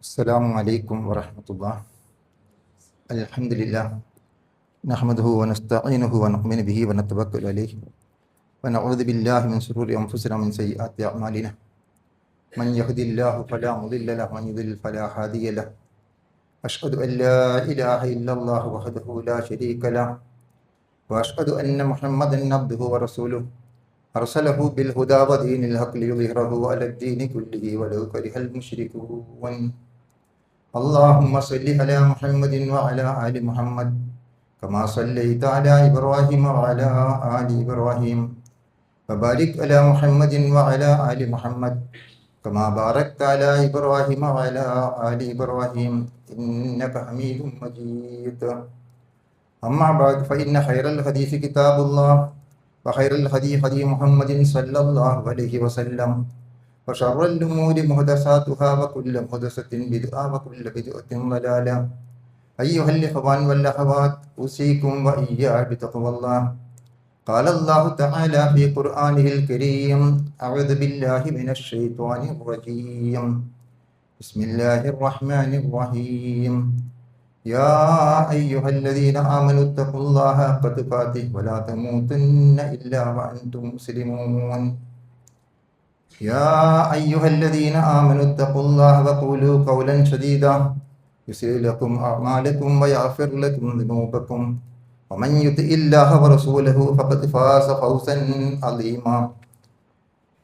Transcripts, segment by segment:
السلام عليكم ورحمة الله. الحمد لله نحمده ونستعينه ونؤمن به ونتوكل عليه ونعوذ بالله من شرور أنفسنا ومن سيئات أعمالنا. من يهد الله فلا مضل له ومن يضلل فلا هادي له. أشهد أن لا إله إلا الله وحده لا شريك له وأشهد أن محمدا عبده ورسوله أرسله بالهدى ودين الحق ليظهره على الدين كله ولو كره المشركون. اللهم صل على محمد وعلى آل محمد كما صليت على إبراهيم وعلى آل إبراهيم وبارك على محمد وعلى آل محمد كما باركت على إبراهيم وعلى آل إبراهيم إنك حميد مجيد. أما بعد فإن خير الحديث كتاب الله وخير الهدي هدي محمد صلى الله عليه وسلم وشر الأمور محدثاتها وكل محدثة بدعة وكل بدعة ضلالة. أيها الإخوان والأخوات أوصيكم وإياي بتقوى الله. قال الله تعالى في قرآنه الكريم: أعوذ بالله من الشيطان الرجيم. بسم الله الرحمن الرحيم. يا أيها الذين آمنوا اتقوا الله حق تقاته ولا تموتن إلا وأنتم مسلمون. يا أيها الذين آمنوا اتقوا الله وقولوا قولا سديدا يصلح لكم أعمالكم ويغفر لكم ذنوبكم ومن يطع الله ورسوله فقد فاز فوزا عظيما.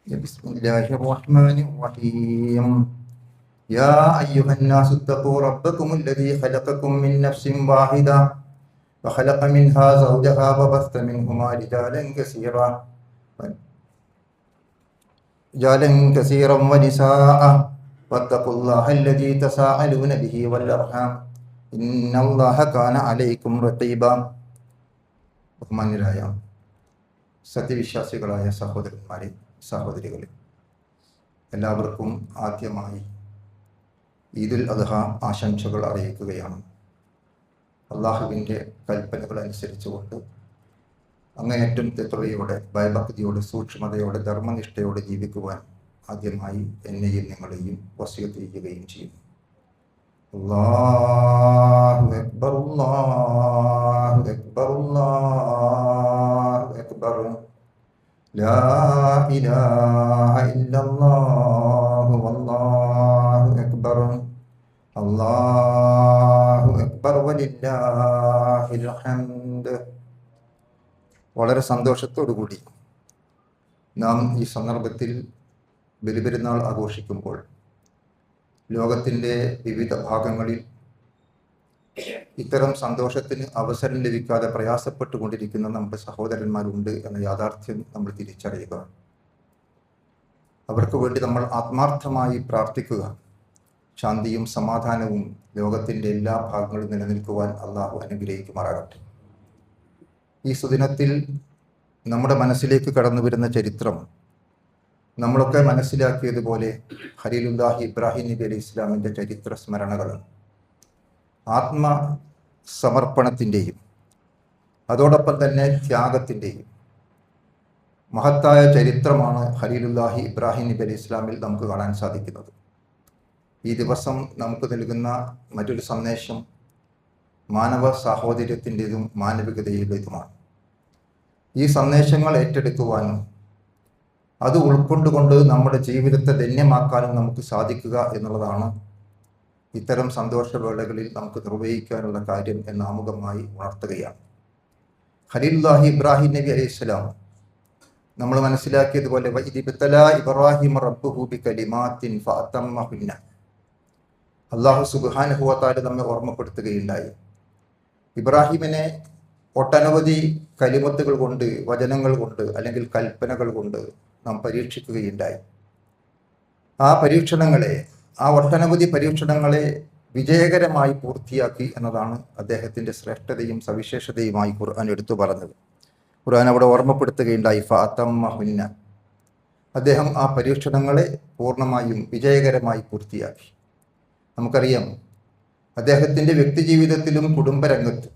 بسم الله الرحمن الرحيم. يا أيها الناس اتقوا ربكم الذي خلقكم من نفس واحدة وخلق منها زوجها وبث منهما رجالا كثيرا ونساء واتقوا الله الذي تساءلون به والأرحام إن الله كان عليكم رقيبا. ബഹുമാന്യരായ സത്യവിശ്വാസികളായ സഹോദരന്മാരെ, സഹോദരികളെ, എല്ലാവർക്കും ആദ്യമായി ഈദുൽ അദ്ഹ ആശംസകൾ അറിയിക്കുകയാണ്. അള്ളാഹുവിൻ്റെ കൽപ്പനകൾ അനുസരിച്ചുകൊണ്ട് അങ്ങേയറ്റം തെത്രയോടെ, ഭയഭക്തിയോടെ, സൂക്ഷ്മതയോടെ, ധർമ്മനിഷ്ഠയോടെ ജീവിക്കുവാൻ ആദ്യമായി എന്നെയും നിങ്ങളെയും വസിയത്ത് ചെയ്യുകയും ചെയ്യുന്നു. അല്ലാഹു അക്ബർ, അല്ലാഹു അക്ബർ, അല്ലാഹു അക്ബർ. ലാ ഇലാഹ ഇല്ലല്ലാഹു വല്ലാഹു അക്ബർ, അല്ലാഹു അക്ബർ വലില്ലാഹിൽ ഹംദ്. വളരെ സന്തോഷത്തോടുകൂടി നാം ഈ സന്ദർഭത്തിൽ ബലിപെരുന്നാൾ ആഘോഷിക്കുമ്പോൾ ലോകത്തിൻ്റെ വിവിധ ഭാഗങ്ങളിൽ ഇത്തരം സന്തോഷത്തിന് അവസരം ലഭിക്കാതെ പ്രയാസപ്പെട്ടുകൊണ്ടിരിക്കുന്ന നമ്മുടെ സഹോദരന്മാരുണ്ട് എന്ന യാഥാർത്ഥ്യം നമ്മൾ തിരിച്ചറിയുക. അവർക്ക് വേണ്ടി നമ്മൾ ആത്മാർത്ഥമായി പ്രാർത്ഥിക്കുക. ശാന്തിയും സമാധാനവും ലോകത്തിൻ്റെ എല്ലാ ഭാഗങ്ങളും നിലനിൽക്കുവാൻ അള്ളാഹു അനുഗ്രഹിക്കുമാറാകട്ടെ. ഈ സുദിനത്തിൽ നമ്മുടെ മനസ്സിലേക്ക് കടന്നു വരുന്ന ചരിത്രം നമ്മളൊക്കെ മനസ്സിലാക്കിയതുപോലെ ഖലീലുല്ലാഹി ഇബ്രാഹിം നബി അലൈഹി ഇസ്ലാമിൻ്റെ ചരിത്ര സ്മരണകളും ആത്മസമർപ്പണത്തിൻ്റെയും അതോടൊപ്പം തന്നെ ത്യാഗത്തിൻ്റെയും മഹത്തായ ചരിത്രമാണ് ഖലീലുല്ലാഹി ഇബ്രാഹിം നബി അലൈഹി ഇസ്ലാമിൽ നമുക്ക് കാണാൻ സാധിക്കുന്നത്. ഈ ദിവസം നമുക്ക് നൽകുന്ന മറ്റൊരു സന്ദേശം മാനവ സാഹോദര്യത്തിൻ്റെതും മാനവികതയുടേതുമാണ്. ഈ സന്ദേശങ്ങൾ ഏറ്റെടുക്കുവാനും അത് ഉൾക്കൊണ്ടുകൊണ്ട് നമ്മുടെ ജീവിതത്തെ ധന്യമാക്കാനും നമുക്ക് സാധിക്കുക എന്നുള്ളതാണ് ഇത്തരം സന്തോഷവേളകളിൽ നമുക്ക് നിർവഹിക്കാനുള്ള കാര്യം എന്ന് ആമുഖമായി ഉണർത്തുകയാണ്. ഖലീലുല്ലാഹി ഇബ്രാഹിം നബി അലൈഹി സ്വലാം നമ്മൾ മനസ്സിലാക്കിയതുപോലെ ഇബ്രാഹിം റബ്ബുഹു ബികലിമാത്തിൻ ഫഅതമ്മഹുന്ന. അല്ലാഹു സുബ്ഹാനഹു വ തആല നമ്മെ ഓർമ്മപ്പെടുത്തുകയുണ്ടായി. ഇബ്രാഹിമിനെ ഒട്ടനവധി കലിമത്തുകൾ കൊണ്ട്, വചനങ്ങൾ കൊണ്ട്, അല്ലെങ്കിൽ കൽപ്പനകൾ കൊണ്ട് നാം പരീക്ഷിക്കുകയുണ്ടായി. ആ ഒട്ടനവധി പരീക്ഷണങ്ങളെ വിജയകരമായി പൂർത്തിയാക്കി എന്നതാണ് അദ്ദേഹത്തിൻ്റെ ശ്രേഷ്ഠതയും സവിശേഷതയുമായി ഖുർആൻ എടുത്തു പറഞ്ഞത്. ഖുർആൻ അവിടെ ഓർമ്മപ്പെടുത്തുകയുണ്ടായി ഫഅതമ്മഹുന്ന. അദ്ദേഹം ആ പരീക്ഷണങ്ങളെ പൂർണ്ണമായും വിജയകരമായി പൂർത്തിയാക്കി. നമുക്കറിയാം, അദ്ദേഹത്തിൻ്റെ വ്യക്തിജീവിതത്തിലും കുടുംബരംഗത്തും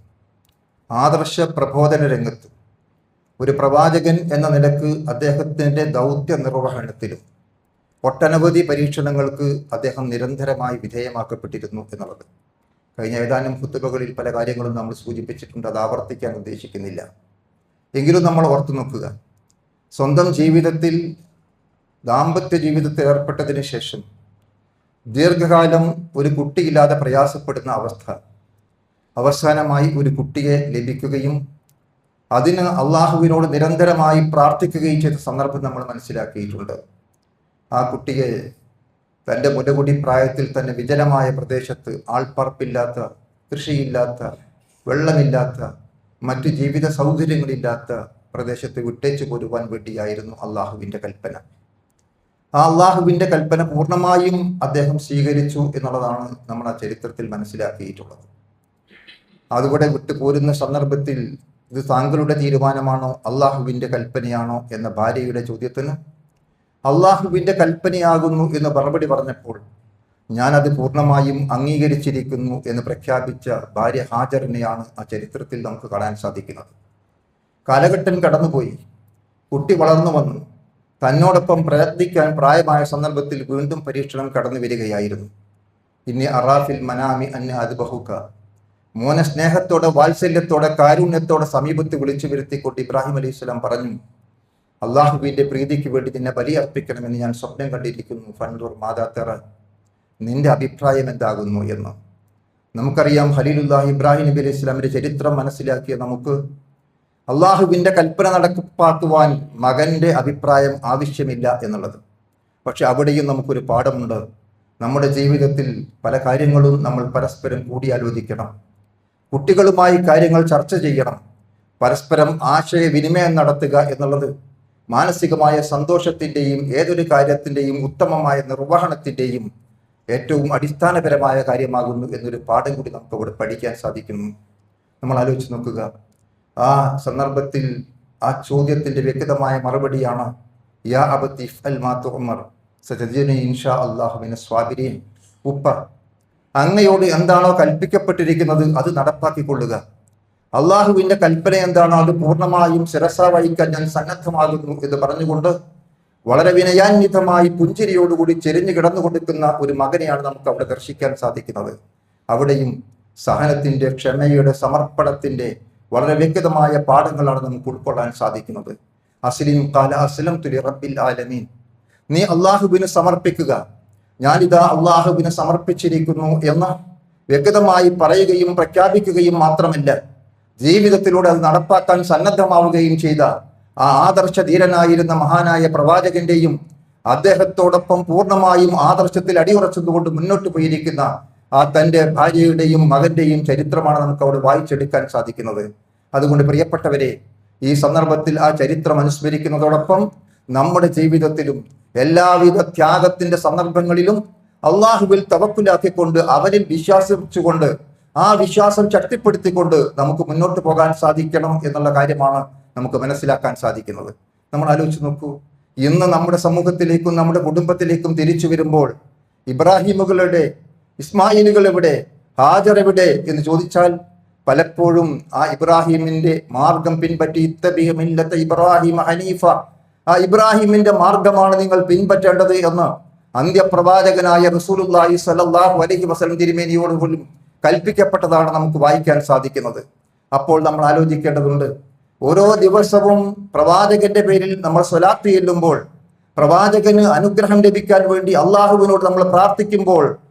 ആദർശ പ്രബോധന രംഗത്തും ഒരു പ്രവാചകൻ എന്ന നിലക്ക് അദ്ദേഹത്തിൻ്റെ ദൗത്യ നിർവഹണത്തിലും ഒട്ടനവധി പരീക്ഷണങ്ങൾക്ക് അദ്ദേഹം നിരന്തരമായി വിധേയമാക്കപ്പെട്ടിരുന്നു എന്നുള്ളത് കഴിഞ്ഞ ഏതാനും ഖുതുബകളിൽ പല കാര്യങ്ങളും നമ്മൾ സൂചിപ്പിച്ചിട്ടുണ്ട്. അത് ആവർത്തിക്കാൻ ഉദ്ദേശിക്കുന്നില്ല. എങ്കിലും നമ്മൾ ഓർത്തു നോക്കുക, സ്വന്തം ജീവിതത്തിൽ ദാമ്പത്യ ജീവിതത്തിൽ ഏർപ്പെട്ടതിന് ശേഷം ദീർഘകാലം ഒരു കുട്ടിയില്ലാതെ പ്രയാസപ്പെടുന്ന അവസ്ഥ, അവസാനമായി ഒരു കുട്ടിയെ ലഭിക്കുകയും അതിന് അള്ളാഹുവിനോട് നിരന്തരമായി പ്രാർത്ഥിക്കുകയും ചെയ്ത സന്ദർഭം നമ്മൾ മനസ്സിലാക്കിയിട്ടുണ്ട്. ആ കുട്ടിയെ തൻ്റെ മുലകുടി പ്രായത്തിൽ തന്നെ വിജനമായ പ്രദേശത്ത്, ആൾപ്പാർപ്പില്ലാത്ത, കൃഷിയില്ലാത്ത, വെള്ളമില്ലാത്ത, മറ്റു ജീവിത സൗകര്യങ്ങളില്ലാത്ത പ്രദേശത്ത് വിട്ടേച്ചു പോരുവാൻ വേണ്ടിയായിരുന്നു അള്ളാഹുവിൻ്റെ കൽപ്പന. ആ അള്ളാഹുവിൻ്റെ കൽപ്പന പൂർണ്ണമായും അദ്ദേഹം സ്വീകരിച്ചു എന്നുള്ളതാണ് നമ്മൾ ആ ചരിത്രത്തിൽ മനസ്സിലാക്കിയിട്ടുള്ളത്. അതുകൂടെ വിട്ടുപോരുന്ന സന്ദർഭത്തിൽ ഇത് താങ്കളുടെ തീരുമാനമാണോ അള്ളാഹുവിൻ്റെ കൽപ്പനയാണോ എന്ന ഭാര്യയുടെ ചോദ്യത്തിന് അള്ളാഹുവിൻ്റെ കൽപ്പനയാകുന്നു എന്ന് മറുപടി പറഞ്ഞപ്പോൾ ഞാനത് പൂർണ്ണമായും അംഗീകരിച്ചിരിക്കുന്നു എന്ന് പ്രഖ്യാപിച്ച ഭാര്യ ഹാജറിനെയാണ് ആ ചരിത്രത്തിൽ നമുക്ക് കാണാൻ സാധിക്കുന്നത്. കാലഘട്ടം കടന്നുപോയി, കുട്ടി വളർന്നു വന്നു, തന്നോടൊപ്പം പ്രയത്നിക്കാൻ പ്രായമായ സന്ദർഭത്തിൽ വീണ്ടും പരീക്ഷണം കടന്നു വരികയായിരുന്നു. ഇനി അറാഫിൽ മനാമി അന്ന അത് ബഹുക്ക, മോനെ സ്നേഹത്തോടെ, വാത്സല്യത്തോടെ, കാരുണ്യത്തോടെ സമീപത്ത് വിളിച്ചു വരുത്തിക്കൊണ്ട് ഇബ്രാഹിം അലൈഹി സ്വലാം പറഞ്ഞു, അള്ളാഹുവിൻ്റെ പ്രീതിക്ക് വേണ്ടി നിന്നെ ബലിയർപ്പിക്കണമെന്ന് ഞാൻ സ്വപ്നം കണ്ടിരിക്കുന്നു. ഫൻദുർ മാതാത്തറ, നിന്റെ അഭിപ്രായം എന്താകുന്നു എന്ന്. നമുക്കറിയാം, ഖലീലുല്ലാഹ് ഇബ്രാഹിം നബി അലൈഹി സ്വലാമിൻ്റെ ചരിത്രം മനസ്സിലാക്കിയ നമുക്ക് അള്ളാഹുവിൻ്റെ കൽപ്പന നടപ്പാക്കുവാൻ മകൻ്റെ അഭിപ്രായം ആവശ്യമില്ല എന്നുള്ളത്. പക്ഷെ അവിടെയും നമുക്കൊരു പാഠമുണ്ട്. നമ്മുടെ ജീവിതത്തിൽ പല കാര്യങ്ങളും നമ്മൾ പരസ്പരം കൂടിയാലോചിക്കണം, കുട്ടികളുമായി കാര്യങ്ങൾ ചർച്ച ചെയ്യണം, പരസ്പരം ആശയവിനിമയം നടത്തുക എന്നുള്ളത് മാനസികമായ സന്തോഷത്തിൻ്റെയും ഏതൊരു കാര്യത്തിൻ്റെയും ഉത്തമമായ നിർവഹണത്തിൻ്റെയും ഏറ്റവും അടിസ്ഥാനപരമായ കാര്യമാകുന്നു എന്നൊരു പാഠം കൂടി നമുക്ക് അവിടെ പഠിക്കാൻ സാധിക്കുന്നു. നമ്മൾ ആലോചിച്ച് നോക്കുക, ആ സന്ദർഭത്തിൽ ആ ചോദ്യത്തിൻ്റെ വ്യക്തമായ മറുപടിയാണ് യാ അബതി ഇഫ്അൽ മാ തുഅ്മർ സതജിദുനി ഇൻഷാ അല്ലാഹു മിനസ് സ്വാബിരീൻ. ഉപ്പ, അങ്ങയോട് എന്താണോ കൽപ്പിക്കപ്പെട്ടിരിക്കുന്നത് അത് നടപ്പാക്കിക്കൊള്ളുക. അള്ളാഹുവിൻ്റെ കൽപ്പന എന്താണോ അത് പൂർണ്ണമായും ശിരസാ വഹിക്കാൻ ഞാൻ സന്നദ്ധമാകുന്നു എന്ന് പറഞ്ഞുകൊണ്ട് വളരെ വിനയാന്വിതമായി പുഞ്ചിരിയോടുകൂടി ചെരിഞ്ഞു കിടന്നു കൊടുക്കുന്ന ഒരു മകനെയാണ് നമുക്ക് അവിടെ ദർശിക്കാൻ സാധിക്കുന്നത്. അവിടെയും സഹനത്തിൻ്റെ, ക്ഷമയുടെ, സമർപ്പണത്തിൻ്റെ വളരെ വ്യക്തമായ പാഠങ്ങളാണ് നമുക്ക് ഉൾക്കൊള്ളാൻ സാധിക്കുന്നത്. അസ്ലിം ഖാല അസ്ലംതു ലിറബ്ബിൽ ആലമീൻ, നീ അള്ളാഹുവിന് സമർപ്പിക്കുക, ഞാനിതാ അള്ളാഹുവിന് സമർപ്പിച്ചിരിക്കുന്നു എന്ന് വ്യക്തമായി പറയുകയും പ്രഖ്യാപിക്കുകയും മാത്രമല്ല, ജീവിതത്തിലൂടെ അത് നടപ്പാക്കാൻ സന്നദ്ധമാവുകയും ചെയ്ത ആ ആദർശധീരനായിരുന്ന മഹാനായ പ്രവാചകന്റെയും അദ്ദേഹത്തോടൊപ്പം പൂർണ്ണമായും ആദർശത്തിൽ അടിയുറച്ചുകൊണ്ട് മുന്നോട്ട് പോയിരിക്കുന്ന ആ തൻ്റെ ഭാര്യയുടെയും മകന്റെയും ചരിത്രമാണ് നമുക്ക് അവിടെ വായിച്ചെടുക്കാൻ സാധിക്കുന്നത്. അതുകൊണ്ട് പ്രിയപ്പെട്ടവരെ, ഈ സന്ദർഭത്തിൽ ആ ചരിത്രം അനുസ്മരിക്കുന്നതോടൊപ്പം നമ്മുടെ ജീവിതത്തിലും എല്ലാവിധ ത്യാഗത്തിന്റെ സന്ദർഭങ്ങളിലും അള്ളാഹുവിൽ തവക്കുലാക്കിക്കൊണ്ട് അവരിൽ വിശ്വസിച്ചുകൊണ്ട് ആ വിശ്വാസം ശക്തിപ്പെടുത്തിക്കൊണ്ട് നമുക്ക് മുന്നോട്ട് പോകാൻ സാധിക്കണം എന്നുള്ള കാര്യമാണ് നമുക്ക് മനസ്സിലാക്കാൻ സാധിക്കുന്നത്. നമ്മൾ ആലോചിച്ച് നോക്കൂ, ഇന്ന് നമ്മുടെ സമൂഹത്തിലേക്കും നമ്മുടെ കുടുംബത്തിലേക്കും തിരിച്ചു വരുമ്പോൾ ഇബ്രാഹിമുകളുടെ, ഇസ്മായിലുകൾ എവിടെ, ഹാജർ എവിടെ എന്ന് ചോദിച്ചാൽ പലപ്പോഴും ആ ഇബ്രാഹിമിന്റെ മാർഗം പിൻപറ്റി ഇത്തബിഅ മില്ലത ഇബ്രാഹിമ ഹനീഫ, ആ ഇബ്രാഹിമിന്റെ മാർഗമാണ് നിങ്ങൾ പിൻപറ്റേണ്ടത് എന്ന് അന്ത്യപ്രവാചകനായ റസൂലുള്ളാഹി സ്വല്ലല്ലാഹു അലൈഹി വസല്ലം തിരുമേനിയോട് പോലും കൽപ്പിക്കപ്പെട്ടതാണ് നമുക്ക് വായിക്കാൻ സാധിക്കുന്നത്. അപ്പോൾ നമ്മൾ ആലോചിക്കേണ്ടതുണ്ട്, ഓരോ ദിവസവും പ്രവാചകന്റെ പേരിൽ നമ്മൾ സ്വലാത്ത് ചെല്ലുമ്പോൾ, പ്രവാചകന് അനുഗ്രഹം ലഭിക്കാൻ വേണ്ടി അള്ളാഹുവിനോട് നമ്മൾ പ്രാർത്ഥിക്കുമ്പോൾ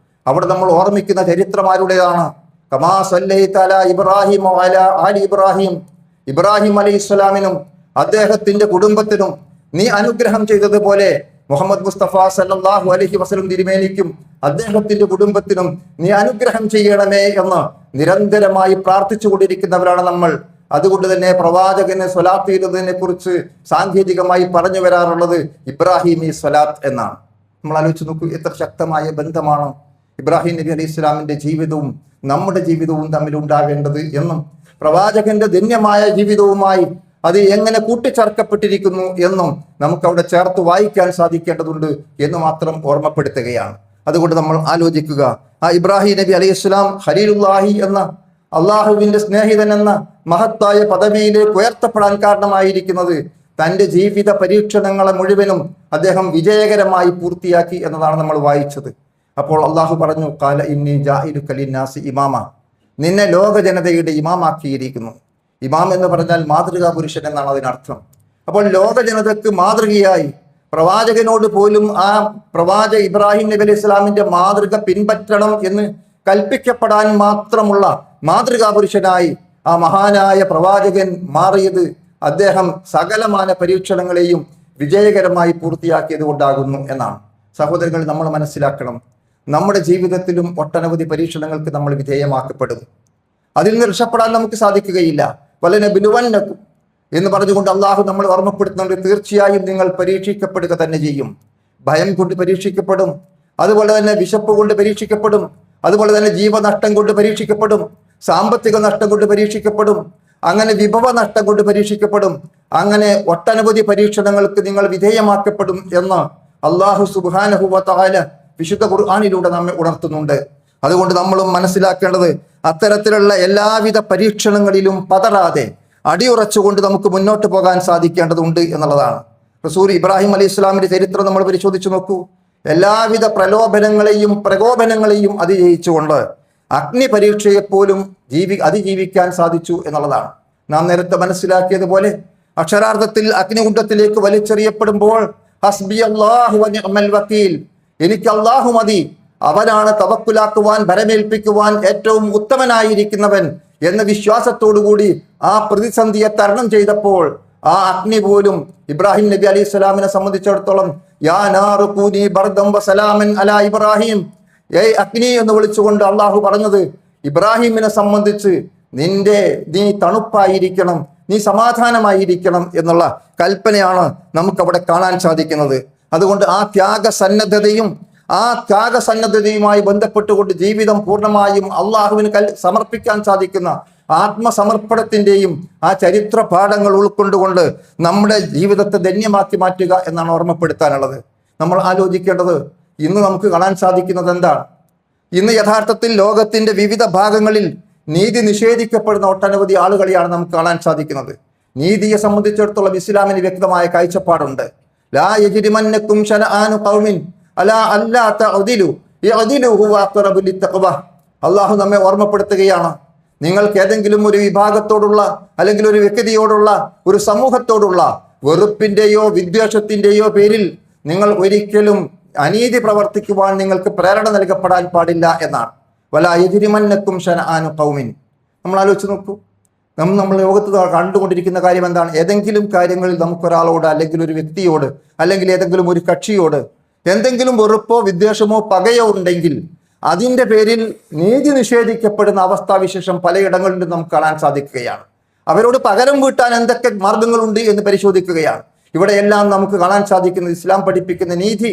അവിടെ നമ്മൾ ഓർമ്മിക്കുന്ന ചരിത്രമാരുടേതാണ്. കമാ സല്ലൈത അലാ ഇബ്രാഹിം വഅലാ ആലി ഇബ്രാഹിം, ഇബ്രാഹിം അലൈഹിസ്സലാമിനും അദ്ദേഹത്തിന്റെ കുടുംബത്തിനും നീ അനുഗ്രഹം ചെയ്തതുപോലെ മുഹമ്മദ് മുസ്തഫ സല്ലല്ലാഹു അലൈഹി വസല്ലം തിരുമേനിക്കും അദ്ദേഹത്തിന്റെ കുടുംബത്തിനും നീ അനുഗ്രഹം ചെയ്യണമേ എന്ന് നിരന്തരമായി പ്രാർത്ഥിച്ചുകൊണ്ടിരിക്കുന്നവരാണ് നമ്മൾ. അതുകൊണ്ട് തന്നെ പ്രവാചകന് സ്വലാത്ത് ചെയ്തതിനെ കുറിച്ച് സാങ്കേതികമായി പറഞ്ഞു വരാറുള്ളത് ഇബ്രാഹിമി സ്വലാത്ത് എന്നാണ്. നമ്മൾ ആലോചിച്ച് നോക്കൂ, എത്ര ശക്തമായ ബന്ധമാണ് ഇബ്രാഹിം നബി അലൈഹി ഇസ്ലാമിന്റെ ജീവിതവും നമ്മുടെ ജീവിതവും തമ്മിൽ ഉണ്ടാകേണ്ടത് എന്നും പ്രവാചകന്റെ ധന്യമായ ജീവിതവുമായി അത് എങ്ങനെ കൂട്ടിച്ചേർക്കപ്പെട്ടിരിക്കുന്നു എന്നും നമുക്ക് അവിടെ ചേർത്ത് വായിക്കാൻ സാധിക്കേണ്ടതുണ്ട് എന്ന് മാത്രം ഓർമ്മപ്പെടുത്തുകയാണ്. അതുകൊണ്ട് നമ്മൾ ആലോചിക്കുക, ആ ഇബ്രാഹിം നബി അലൈഹി ഇസ്ലാം ഖലീലുല്ലാഹി എന്ന അള്ളാഹുവിന്റെ സ്നേഹിതൻ എന്ന മഹത്തായ പദവിയിലേക്ക് ഉയർത്തപ്പെടാൻ കാരണമായിരിക്കുന്നത് തൻ്റെ ജീവിത പരീക്ഷണങ്ങളെ മുഴുവനും അദ്ദേഹം വിജയകരമായി പൂർത്തിയാക്കി എന്നതാണ് നമ്മൾ വായിച്ചത്. അപ്പോൾ അള്ളാഹു പറഞ്ഞു, ഖാല ഇന്നി ജാഇലുക ലിന്നാസി ഇമാമ, നിന്നെ ലോക ജനതയുടെ ഇമാമാക്കിയിരിക്കുന്നു. ഇമാം എന്ന് പറഞ്ഞാൽ മാതൃകാ പുരുഷൻ എന്നാണ് അതിനർത്ഥം. അപ്പോൾ ലോക ജനതയ്ക്ക് മാതൃകയായി പ്രവാചകനോട് പോലും ആ പ്രവാചക ഇബ്രാഹിം നബി അലൈഹി ഇസ്ലാമിന്റെ മാതൃക പിൻപറ്റണം എന്ന് കൽപ്പിക്കപ്പെടാൻ മാത്രമുള്ള മാതൃകാ പുരുഷനായി ആ മഹാനായ പ്രവാചകൻ മാറിയത് അദ്ദേഹം സകലമാന പരീക്ഷണങ്ങളെയും വിജയകരമായി പൂർത്തിയാക്കിയത് കൊണ്ടാകുന്നു എന്നാണ്. സഹോദരങ്ങൾ, നമ്മൾ മനസ്സിലാക്കണം, നമ്മുടെ ജീവിതത്തിലും ഒട്ടനവധി പരീക്ഷണങ്ങൾക്ക് നമ്മൾ വിധേയമാക്കപ്പെടും. അതിൽ നിന്ന് രക്ഷപ്പെടാൻ നമുക്ക് സാധിക്കുകയില്ല. വലനബിലുവന്നക്കും എന്ന് പറഞ്ഞുകൊണ്ട് അള്ളാഹു നമ്മൾ ഓർമ്മപ്പെടുത്തുന്നുണ്ട്, തീർച്ചയായും നിങ്ങൾ പരീക്ഷിക്കപ്പെടുക തന്നെ ചെയ്യും. ഭയം കൊണ്ട് പരീക്ഷിക്കപ്പെടും, അതുപോലെ തന്നെ വിശപ്പ് കൊണ്ട് പരീക്ഷിക്കപ്പെടും, അതുപോലെ തന്നെ ജീവനഷ്ടം കൊണ്ട് പരീക്ഷിക്കപ്പെടും, സാമ്പത്തിക നഷ്ടം കൊണ്ട് പരീക്ഷിക്കപ്പെടും, അങ്ങനെ വിഭവ നഷ്ടം കൊണ്ട് പരീക്ഷിക്കപ്പെടും. അങ്ങനെ ഒട്ടനവധി പരീക്ഷണങ്ങൾക്ക് നിങ്ങൾ വിധേയമാക്കപ്പെടും എന്ന് അള്ളാഹു സുബ്ഹാനഹു വ തആല വിശുദ്ധ ഖുർആനിലൂടെ നമ്മെ ഉണർത്തുന്നുണ്ട്. അതുകൊണ്ട് നമ്മളും മനസ്സിലാക്കേണ്ടത് അത്തരത്തിലുള്ള എല്ലാവിധ പരീക്ഷണങ്ങളിലും പതറാതെ അടിയുറച്ചുകൊണ്ട് നമുക്ക് മുന്നോട്ട് പോകാൻ സാധിക്കേണ്ടതുണ്ട് എന്നുള്ളതാണ്. റസൂൽ ഇബ്രാഹിം അലൈഹി ഇസ്ലാമിന്റെ ചരിത്രം നമ്മൾ പരിശോധിച്ചു നോക്കൂ. എല്ലാവിധ പ്രലോഭനങ്ങളെയും പ്രകോപനങ്ങളെയും അതിജയിച്ചുകൊണ്ട് അഗ്നി പരീക്ഷയെപ്പോലും അതിജീവിക്കാൻ സാധിച്ചു എന്നുള്ളതാണ്. നാം നേരത്തെ മനസ്സിലാക്കിയതുപോലെ അക്ഷരാർത്ഥത്തിൽ അഗ്നികുണ്ഡത്തിലേക്ക് വലിച്ചെറിയപ്പെടുമ്പോൾ ഹസ്ബി അല്ലാഹു വ നിഅമൽ വക്കീൽ, എനിക്ക് അള്ളാഹു മതി, അവനാണ് തവക്കുലാക്കുവാൻ ഭരമേൽപ്പിക്കുവാൻ ഏറ്റവും ഉത്തമനായിരിക്കുന്നവൻ എന്ന വിശ്വാസത്തോടുകൂടി ആ പ്രതിസന്ധിയെ തരണം ചെയ്തപ്പോൾ ആ അഗ്നി പോലും ഇബ്രാഹിം നബി അലൈഹി സ്വലാമിനെ സംബന്ധിച്ചിടത്തോളം യാ നാറു കൂനി ബർദം വ സലാമൻ അലാ ഇബ്രാഹിം, ഏയ് അഗ്നി എന്ന് വിളിച്ചുകൊണ്ട് അള്ളാഹു പറഞ്ഞത് ഇബ്രാഹിമിനെ സംബന്ധിച്ച് നീ തണുപ്പായിരിക്കണം, നീ സമാധാനമായിരിക്കണം എന്നുള്ള കൽപ്പനയാണ് നമുക്കവിടെ കാണാൻ സാധിക്കുന്നത്. അതുകൊണ്ട് ആ ത്യാഗസന്നദ്ധതയുമായി ബന്ധപ്പെട്ടുകൊണ്ട് ജീവിതം പൂർണ്ണമായും അള്ളാഹുവിന് സമർപ്പിക്കാൻ സാധിക്കുന്ന ആത്മസമർപ്പണത്തിന്റെയും ആ ചരിത്ര പാഠങ്ങൾ ഉൾക്കൊണ്ടുകൊണ്ട് നമ്മുടെ ജീവിതത്തെ ധന്യമാക്കി മാറ്റുക എന്നാണ് ഓർമ്മപ്പെടുത്താനുള്ളത്. നമ്മൾ ആലോചിക്കേണ്ടത് ഇന്ന് നമുക്ക് കാണാൻ സാധിക്കുന്നത് എന്താണ്? ഇന്ന് യഥാർത്ഥത്തിൽ ലോകത്തിന്റെ വിവിധ ഭാഗങ്ങളിൽ നീതി നിഷേധിക്കപ്പെടുന്ന ഒട്ടനവധി ആളുകളെയാണ് നമുക്ക് കാണാൻ സാധിക്കുന്നത്. നീതിയെ സംബന്ധിച്ചിടത്തോളം ഇസ്ലാമിന് വ്യക്തമായ കാഴ്ചപ്പാടുണ്ട്. ലാ യജ്രിമന്നകും ശനആനു ഖൗമിൻ അലാ അല്ലാ തഅദിലു യഅദിലു ഹുവ അഖറബു ലിത്തഖ്വ. അല്ലാഹു നമ്മെ ഓർമ്മപ്പെടുത്തുകയാണ്, നിങ്ങൾക്ക് ഏതെങ്കിലും ഒരു വിഭാഗത്തോടുള്ള അല്ലെങ്കിൽ ഒരു വ്യക്തിയോടുള്ള ഒരു സമൂഹത്തോടുള്ള വെറുപ്പിന്റെയോ വിദ്വേഷത്തിന്റെയോ പേരിൽ നിങ്ങൾ ഒരിക്കലും അനീതി പ്രവർത്തിക്കുവാൻ നിങ്ങൾക്ക് പ്രേരണ നൽകപ്പെടാൻ പാടില്ല എന്നാണ്. വലാ യജ്രിമന്നകും ശനആനു ഖൗമിൻ. നമ്മൾ ആലോചിച്ച് നോക്കൂ, നമ്മൾ ലോകത്ത് കണ്ടുകൊണ്ടിരിക്കുന്ന കാര്യം എന്താണ്? ഏതെങ്കിലും കാര്യങ്ങളിൽ നമുക്കൊരാളോട് അല്ലെങ്കിൽ ഒരു വ്യക്തിയോട് അല്ലെങ്കിൽ ഏതെങ്കിലും ഒരു കക്ഷിയോട് എന്തെങ്കിലും വെറുപ്പോ വിദ്വേഷമോ പകയോ ഉണ്ടെങ്കിൽ അതിൻ്റെ പേരിൽ നീതി നിഷേധിക്കപ്പെടുന്ന അവസ്ഥാവിശേഷം പലയിടങ്ങളിലും നമുക്ക് കാണാൻ സാധിക്കുകയാണ്. അവരോട് പകരം വീട്ടാൻ എന്തൊക്കെ മാർഗങ്ങളുണ്ട് എന്ന് പരിശോധിക്കുകയാണ്. ഇവിടെയെല്ലാം നമുക്ക് കാണാൻ സാധിക്കുന്നത് ഇസ്ലാം പഠിപ്പിക്കുന്ന നീതി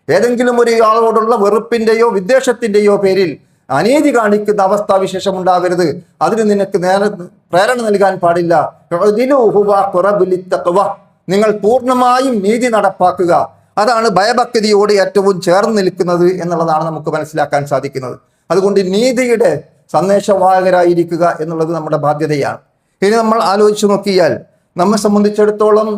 ഏതെങ്കിലും ഒരു ആളോടുള്ള വെറുപ്പിന്റെയോ വിദ്വേഷത്തിന്റെയോ പേരിൽ അനീതി കാണിക്കുന്ന അവസ്ഥാവിശേഷം ഉണ്ടാവരുത്. അതിന് നിനക്ക് പ്രേരണ നൽകാൻ പാടില്ല. നിങ്ങൾ പൂർണ്ണമായും നീതി നടപ്പാക്കുക. അതാണ് ഭയഭക്തിയോട് ഏറ്റവും ചേർന്ന് നിൽക്കുന്നത് എന്നുള്ളതാണ് നമുക്ക് മനസ്സിലാക്കാൻ സാധിക്കുന്നത്. അതുകൊണ്ട് നീതിയുടെ സന്ദേശവാഹകരായിരിക്കുക എന്നുള്ളത് നമ്മുടെ ബാധ്യതയാണ്. ഇനി നമ്മൾ ആലോചിച്ച് നോക്കിയാൽ നമ്മെ സംബന്ധിച്ചിടത്തോളം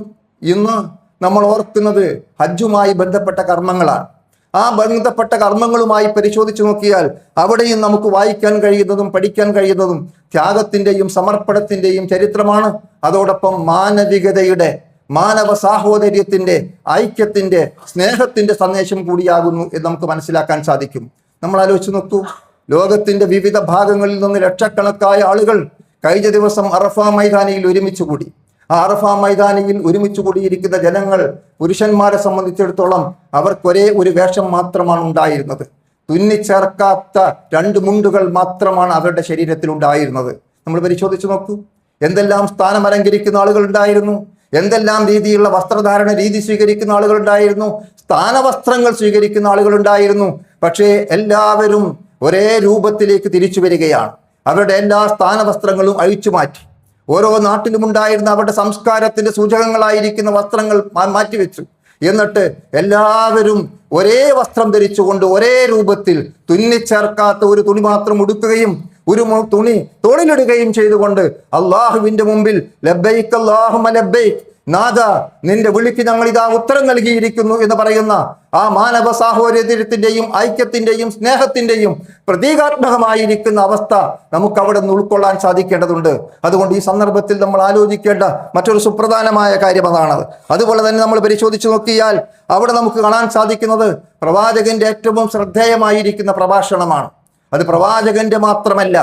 ഇന്ന് നമ്മൾ ഓർക്കുന്നത് ഹജ്ജുമായി ബന്ധപ്പെട്ട കർമ്മങ്ങളാണ്. ആ ബന്ധപ്പെട്ട കർമ്മങ്ങളുമായി പരിശോധിച്ച് നോക്കിയാൽ അവിടെയും നമുക്ക് വായിക്കാൻ കഴിയുന്നതും പഠിക്കാൻ കഴിയുന്നതും ത്യാഗത്തിന്റെയും സമർപ്പണത്തിന്റെയും ചരിത്രമാണ്. അതോടൊപ്പം മാനവികതയുടെ, മാനവ സാഹോദര്യത്തിന്റെ, ഐക്യത്തിന്റെ, സ്നേഹത്തിന്റെ സന്ദേശം കൂടിയാകുന്നു എന്ന് നമുക്ക് മനസ്സിലാക്കാൻ സാധിക്കും. നമ്മൾ ആലോചിച്ച് നോക്കൂ, ലോകത്തിന്റെ വിവിധ ഭാഗങ്ങളിൽ നിന്ന് ലക്ഷക്കണക്കായ ആളുകൾ കഴിഞ്ഞ ദിവസം അറഫ മൈതാനിയിൽ ഒരുമിച്ച് കൂടി. ആ അറഫ മൈതാനിയിൽ ഒരുമിച്ച് കൂടിയിരിക്കുന്ന ജനങ്ങൾ, പുരുഷന്മാരെ സംബന്ധിച്ചിടത്തോളം അവർക്കൊരേ ഒരു വേഷം മാത്രമാണ് ഉണ്ടായിരുന്നത്. തുന്നിച്ചേർക്കാത്ത 2 മുണ്ടുകൾ മാത്രമാണ് അവരുടെ ശരീരത്തിൽ ഉണ്ടായിരുന്നത്. നമ്മൾ പരിശോധിച്ച് നോക്കൂ, എന്തെല്ലാം സ്ഥാനം അലങ്കരിക്കുന്ന ആളുകൾ ഉണ്ടായിരുന്നു, എന്തെല്ലാം രീതിയിലുള്ള വസ്ത്രധാരണ രീതി സ്വീകരിക്കുന്ന ആളുകൾ ഉണ്ടായിരുന്നു, സ്ഥാനവസ്ത്രങ്ങൾ സ്വീകരിക്കുന്ന ആളുകൾ ഉണ്ടായിരുന്നു. പക്ഷേ എല്ലാവരും ഒരേ രൂപത്തിലേക്ക് തിരിച്ചു വരികയാണ്. അവരുടെ എല്ലാ സ്ഥാനവസ്ത്രങ്ങളും അഴിച്ചു മാറ്റി. ഓരോ നാട്ടിലും ഉണ്ടായിരുന്ന അവരുടെ സംസ്കാരത്തിന്റെ സൂചകങ്ങളായിരിക്കുന്ന വസ്ത്രങ്ങൾ മാറ്റിവെച്ചു. എന്നിട്ട് എല്ലാവരും ഒരേ വസ്ത്രം ധരിച്ചുകൊണ്ട് ഒരേ രൂപത്തിൽ തുന്നിച്ചേർക്കാത്ത ഒരു തുണി മാത്രം ഉടുക്കുകയും ഒരു തുണി തോളിലിടുകയും ചെയ്തുകൊണ്ട് അള്ളാഹുവിന്റെ മുമ്പിൽ ലബ്ബൈക് അല്ലാഹുമ്മ ലബ്ബൈക് നാഥ, നിന്റെ വിളിക്ക് ഞങ്ങൾ ഇതാ ഉത്തരം നൽകിയിരിക്കുന്നു എന്ന് പറയുന്ന ആ മാനവ സാഹോദര്യത്തിന്റെയും ഐക്യത്തിന്റെയും സ്നേഹത്തിന്റെയും പ്രതീകാത്മകമായിരിക്കുന്ന അവസ്ഥ നമുക്ക് അവിടെ നിന്ന് ഉൾക്കൊള്ളാൻ സാധിക്കേണ്ടതുണ്ട്. അതുകൊണ്ട് ഈ സന്ദർഭത്തിൽ നമ്മൾ ആലോചിക്കേണ്ട മറ്റൊരു സുപ്രധാനമായ കാര്യം അതാണത്. അതുപോലെ തന്നെ നമ്മൾ പരിശോധിച്ചു നോക്കിയാൽ അവിടെ നമുക്ക് കാണാൻ സാധിക്കുന്നത് പ്രവാചകന്റെ ഏറ്റവും ശ്രദ്ധേയമായിരിക്കുന്ന പ്രഭാഷണമാണ്. അത് പ്രവാചകന്റെ മാത്രമല്ല,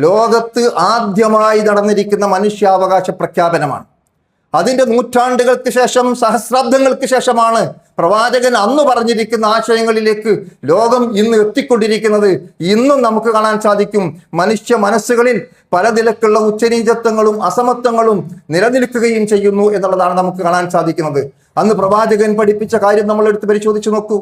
ലോകത്ത് ആദ്യമായി നടന്നിരിക്കുന്ന മനുഷ്യാവകാശ പ്രഖ്യാപനമാണ്. അതിന്റെ നൂറ്റാണ്ടുകൾക്ക് ശേഷം, സഹസ്രാബ്ദങ്ങൾക്ക് ശേഷമാണ് പ്രവാചകൻ അന്ന് പറഞ്ഞിരിക്കുന്ന ആശയങ്ങളിലേക്ക് ലോകം ഇന്ന് എത്തിക്കൊണ്ടിരിക്കുന്നത്. ഇന്നും നമുക്ക് കാണാൻ സാധിക്കും മനുഷ്യ മനസ്സുകളിൽ പല നിലക്കുള്ള ഉച്ചനീചത്വങ്ങളും അസമത്വങ്ങളും നിലനിൽക്കുകയും ചെയ്യുന്നു എന്നുള്ളതാണ് നമുക്ക് കാണാൻ സാധിക്കുന്നത്. അന്ന് പ്രവാചകൻ പഠിപ്പിച്ച കാര്യം നമ്മൾ എടുത്ത് പരിശോധിച്ചു നോക്കൂ.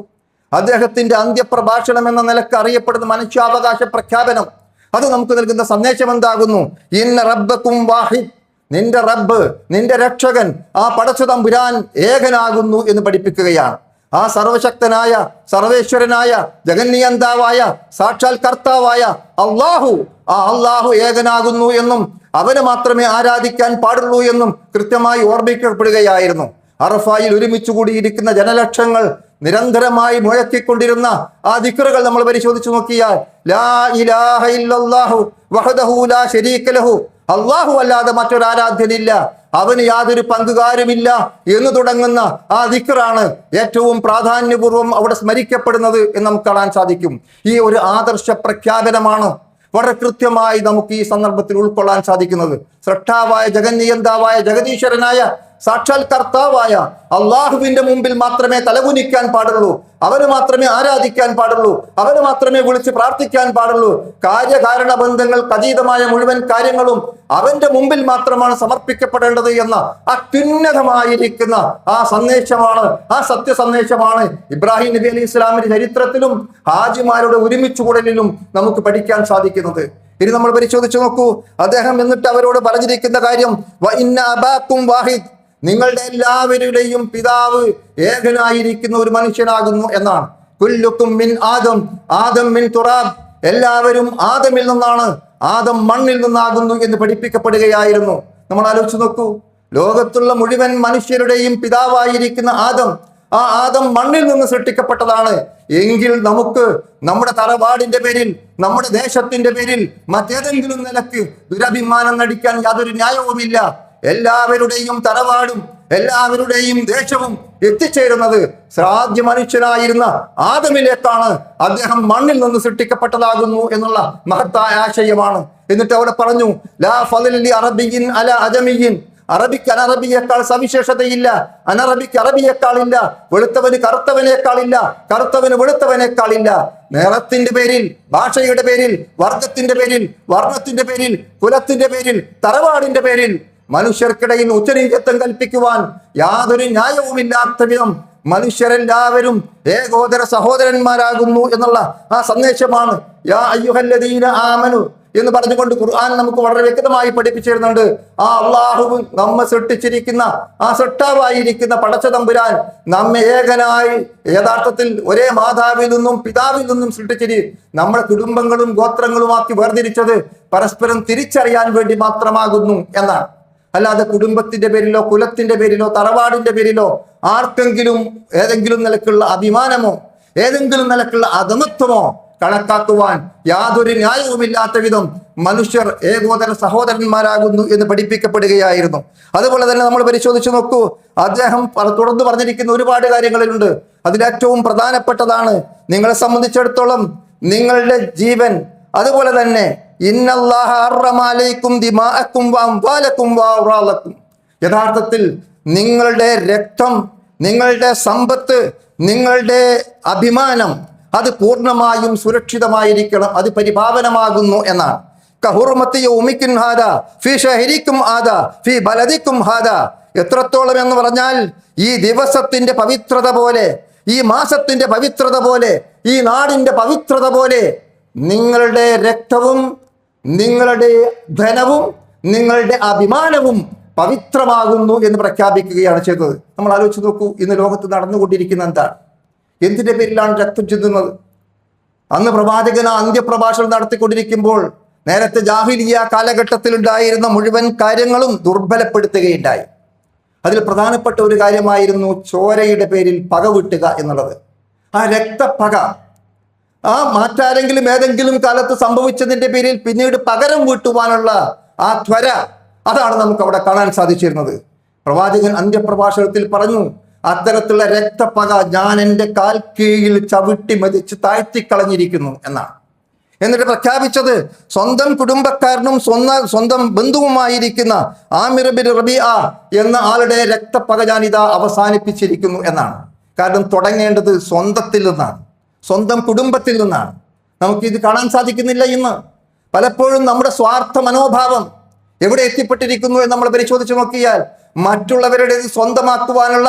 അദ്ദേഹത്തിന്റെ അന്ത്യപ്രഭാഷണം എന്ന നിലക്ക് അറിയപ്പെടുന്ന മനുഷ്യാവകാശ പ്രഖ്യാപനം, അത് നമുക്ക് നൽകുന്ന സന്ദേശം എന്താകുന്നു? ഇന്ന റബ്ബക്കും വാഹിദ്, നിന്റെ റബ്ബ്, നിന്റെ രക്ഷകൻ, ആ പടച്ച തമ്പുരാൻ ഏകനാകുന്നു എന്ന് പഠിപ്പിക്കുകയാണ്. ആ സർവശക്തനായ, സർവേശ്വരനായ, ജഗന്നിയന്താവായ, സാക്ഷാൽ കർത്താവായ അള്ളാഹു, ആ അള്ളാഹു ഏകനാകുന്നു എന്നും അവന് മാത്രമേ ആരാധിക്കാൻ പാടുള്ളൂ എന്നും കൃത്യമായി ഓർമ്മിക്കപ്പെടുകയായിരുന്നു. അറഫായിൽ ഒരുമിച്ച് കൂടിയിരിക്കുന്ന ജനലക്ഷങ്ങൾ നിരന്തരമായി മുഴക്കിക്കൊണ്ടിരുന്ന ആ ദിക്റുകൾ നമ്മൾ പരിശോധിച്ചു നോക്കിയാൽ ലാ ഇലാഹ ഇല്ലല്ലാഹു വഹ്ദഹു ലാ ശരീക ലഹു, അല്ലാഹു അല്ലാതെ മറ്റൊരാരാധ്യനില്ല, അവന് യാതൊരു പങ്കുകാരുമില്ല എന്ന് തുടങ്ങുന്ന ആ ദിക്റാണ് ഏറ്റവും പ്രാധാന്യപൂർവ്വം അവിടെ സ്മരിക്കപ്പെടുന്നത് എന്ന് നമുക്ക് കാണാൻ സാധിക്കും. ഈ ഒരു ആദർശ പ്രഖ്യാപനമാണ് വളരെ കൃത്യമായി നമുക്ക് ഈ സന്ദർഭത്തിൽ ഉൾക്കൊള്ളാൻ സാധിക്കുന്നത്. സൃഷ്ടാവായ, ജഗന്നിയന്താവായ, ജഗദീശ്വരനായ, സാക്ഷാൽ കർത്താവായ അള്ളാഹുവിന്റെ മുമ്പിൽ മാത്രമേ തലകുനിക്കാൻ പാടുള്ളൂ, അവന് മാത്രമേ ആരാധിക്കാൻ പാടുള്ളൂ, അവന് മാത്രമേ വിളിച്ച് പ്രാർത്ഥിക്കാൻ പാടുള്ളൂ. കാര്യകാരണ ബന്ധങ്ങൾക്ക് അതീതമായ മുഴുവൻ കാര്യങ്ങളും അവന്റെ മുമ്പിൽ മാത്രമാണ് സമർപ്പിക്കപ്പെടേണ്ടത് എന്ന അത്യുന്നതമായിരിക്കുന്ന ആ സന്ദേശമാണ്, ആ സത്യ സന്ദേശമാണ് ഇബ്രാഹിം നബി അലൈഹി ഇസ്ലാമിന്റെ ചരിത്രത്തിലും ഹാജിമാരുടെ ഒരുമിച്ച് കൂടലിലും നമുക്ക് പഠിക്കാൻ സാധിക്കുന്നത്. ഇനി നമ്മൾ പരിശോധിച്ചു നോക്കൂ. അദ്ദേഹം എന്നിട്ട് അവരോട് പറഞ്ഞിരിക്കുന്ന കാര്യം വ ഇന്ന അബാക്കും വാഹിദ്, നിങ്ങളുടെ എല്ലാവരുടെയും പിതാവ് ഏകനായിരിക്കുന്ന ഒരു മനുഷ്യനാകുന്നു എന്നാണ്. കുല്ലുക്കും മിൻ ആദം, ആദം മിൻ തുറാബ്, എല്ലാവരും ആദമിൽ നിന്നാണ്, ആദം മണ്ണിൽ നിന്നാകുന്നു എന്ന് പഠിപ്പിക്കപ്പെടുകയായിരുന്നു. നമ്മൾ ആലോചിച്ച് നോക്കൂ, ലോകത്തുള്ള മുഴുവൻ മനുഷ്യരുടെയും പിതാവായിരിക്കുന്ന ആദം, ആ ആദം മണ്ണിൽ നിന്ന് സൃഷ്ടിക്കപ്പെട്ടതാണ്. എങ്കിൽ നമുക്ക് നമ്മുടെ തറവാടിന്റെ പേരിൽ, നമ്മുടെ ദേശത്തിന്റെ പേരിൽ മറ്റേതെങ്കിലും നിലക്ക് ദുരഭിമാനം നടിക്കാൻ യാതൊരു ന്യായവുമില്ല. എല്ലാവരുടെയും തറവാടും എല്ലാവരുടെയും ദേശവും എത്തിച്ചേരുന്നത് ശ്രാദ്യ മനുഷ്യനായിരുന്ന ആദമിലേക്കാണ്. അദ്ദേഹം മണ്ണിൽ നിന്ന് സൃഷ്ടിക്കപ്പെട്ടതാകുന്നു എന്നുള്ള മഹത്തായ ആശയമാണ്. എന്നിട്ട് അവിടെ പറഞ്ഞു ലാ ഫളലി അറബിയിൻ അല അജമിയിൻ, അറബിക്ക് അനറബിയേക്കാൾ സവിശേഷതയില്ല, അനറബിക്ക് അറബിയേക്കാളില്ല, വെളുത്തവന് കറുത്തവനേക്കാളില്ല, കറുത്തവന് വെളുത്തവനേക്കാളില്ല. നിറത്തിന്റെ പേരിൽ, ഭാഷയുടെ പേരിൽ, വർഗത്തിന്റെ പേരിൽ, വർണ്ണത്തിന്റെ പേരിൽ, കുലത്തിന്റെ പേരിൽ, തറവാടിന്റെ പേരിൽ മനുഷ്യർക്കിടയിൽ ഉച്ചനീചത്വം കൽപ്പിക്കുവാൻ യാതൊരു ന്യായവുമില്ലാത്ത വിധം മനുഷ്യരെല്ലാവരും ഏകോദര സഹോദരന്മാരാകുന്നു എന്നുള്ള ആ സന്ദേശമാണ് യാ അയ്യുഹല്ലദീന ആമനു എന്ന് പറഞ്ഞുകൊണ്ട് ഖുർആൻ നമുക്ക് വളരെ വ്യക്തമായി പഠിപ്പിച്ചിരുന്നുണ്ട്. ആ അള്ളാഹു നമ്മെ സൃഷ്ടിച്ചിരിക്കുന്ന ആ സൃഷ്ടാവായിരിക്കുന്ന പടച്ച തമ്പുരാൻ നമ്മെ ഏകനായി യഥാർത്ഥത്തിൽ ഒരേ മാതാവിൽ നിന്നും പിതാവിൽ നിന്നും സൃഷ്ടിച്ചിരി നമ്മുടെ കുടുംബങ്ങളും ഗോത്രങ്ങളുമാക്കി വേർതിരിച്ചത് പരസ്പരം തിരിച്ചറിയാൻ വേണ്ടി മാത്രമാകുന്നു എന്നാണ്. അല്ലാതെ കുടുംബത്തിന്റെ പേരിലോ കുലത്തിന്റെ പേരിലോ തറവാടിന്റെ പേരിലോ ആർക്കെങ്കിലും ഏതെങ്കിലും നിലക്കുള്ള അഭിമാനമോ ഏതെങ്കിലും നിലക്കുള്ള അധമത്വമോ കണക്കാക്കുവാൻ യാതൊരു ന്യായവുമില്ലാത്ത വിധം മനുഷ്യർ ഏകോദര സഹോദരന്മാരാകുന്നു എന്ന് പഠിപ്പിക്കപ്പെടുകയായിരുന്നു. അതുപോലെ തന്നെ നമ്മൾ പരിശോധിച്ചു നോക്കൂ, അദ്ദേഹം തുടർന്ന് പറഞ്ഞിരിക്കുന്ന ഒരുപാട് കാര്യങ്ങളിലുണ്ട്. അതിലേറ്റവും പ്രധാനപ്പെട്ടതാണ് നിങ്ങളെ സംബന്ധിച്ചിടത്തോളം നിങ്ങളുടെ ജീവൻ, അതുപോലെ തന്നെ ഇന്നല്ലാഹ ഹറമ അലൈക്കും ദിമാഅക്കും വഅംവാലക്കും വഅൗറാദക്കും, യഥാർത്ഥത്തിൽ നിങ്ങളുടെ രക്തം, നിങ്ങളുടെ സമ്പത്ത്, നിങ്ങളുടെ അഭിമാനം അത് പൂർണ്ണമായും സുരക്ഷിതമായിരിക്കണം, അത് പരിപാവനമാകുന്നു എന്നാണ്. കഹുർമത്തി യൗമിക്കും ഹാദാ ഫീ ഷഹരിക്കും ഹാദാ ഫീ ബലദിക്കും ഹാദാ, എത്രത്തോളം എന്ന് പറഞ്ഞാൽ ഈ ദിവസത്തിന്റെ പവിത്രത പോലെ, ഈ മാസത്തിന്റെ പവിത്രത പോലെ, ഈ നാടിന്റെ പവിത്രത പോലെ നിങ്ങളുടെ രക്തവും നിങ്ങളുടെ ധനവും നിങ്ങളുടെ അഭിമാനവും പവിത്രമാകുന്നു എന്ന് പ്രഖ്യാപിക്കുകയാണ് ചെയ്തത്. നമ്മൾ ആലോചിച്ച് നോക്കൂ, ഇന്ന് ലോകത്ത് നടന്നുകൊണ്ടിരിക്കുന്ന എന്താണ്? എന്തിന്റെ പേരിലാണ് രക്തം ചിന്തുന്നത്? അന്ന് പ്രവാചകൻ അന്ത്യപ്രഭാഷണം നടത്തിക്കൊണ്ടിരിക്കുമ്പോൾ നേരത്തെ ജാഹിലിയ കാലഘട്ടത്തിൽ ഉണ്ടായിരുന്ന മുഴുവൻ കാര്യങ്ങളും ദുർബലപ്പെടുത്തുകയുണ്ടായി. അതിൽ പ്രധാനപ്പെട്ട ഒരു കാര്യമായിരുന്നു ചോരയുടെ പേരിൽ പക വീട്ടുക എന്നുള്ളത്. ആ രക്തപ്പക, ആ മറ്റാരെങ്കിലും ഏതെങ്കിലും കാലത്ത് സംഭവിച്ചതിന്റെ പേരിൽ പിന്നീട് പകരം വീട്ടുവാനുള്ള ആ ത്വര, അതാണ് നമുക്ക് അവിടെ കാണാൻ സാധിച്ചിരുന്നത്. പ്രവാചകൻ അന്ത്യപ്രഭാഷണത്തിൽ പറഞ്ഞു, അത്തരത്തിലുള്ള രക്തപ്പക ഞാൻ എൻ്റെ കാൽ കീഴിൽ ചവിട്ടി മതിച്ച് താഴ്ത്തിക്കളഞ്ഞിരിക്കുന്നു എന്നാണ്. എന്നിട്ട് പ്രഖ്യാപിച്ചത് സ്വന്തം കുടുംബക്കാരനും സ്വന്തം ബന്ധുവുമായിരിക്കുന്ന ആമിർ ബിൻ റബീഅ എന്ന ആളുടെ രക്തപ്പക ഞാനിതാ അവസാനിപ്പിച്ചിരിക്കുന്നു എന്നാണ്. കാരണം തുടങ്ങേണ്ടത് സ്വന്തത്തിൽ നിന്നാണ്, സ്വന്തം കുടുംബത്തിൽ നിന്നാണ്. നമുക്കിത് കാണാൻ സാധിക്കുന്നില്ല ഇന്ന്. പലപ്പോഴും നമ്മുടെ സ്വാർത്ഥ മനോഭാവം എവിടെ എത്തിപ്പെട്ടിരിക്കുന്നു എന്ന് നമ്മൾ പരിശോധിച്ച് നോക്കിയാൽ, മറ്റുള്ളവരുടെ സ്വന്തമാക്കുവാനുള്ള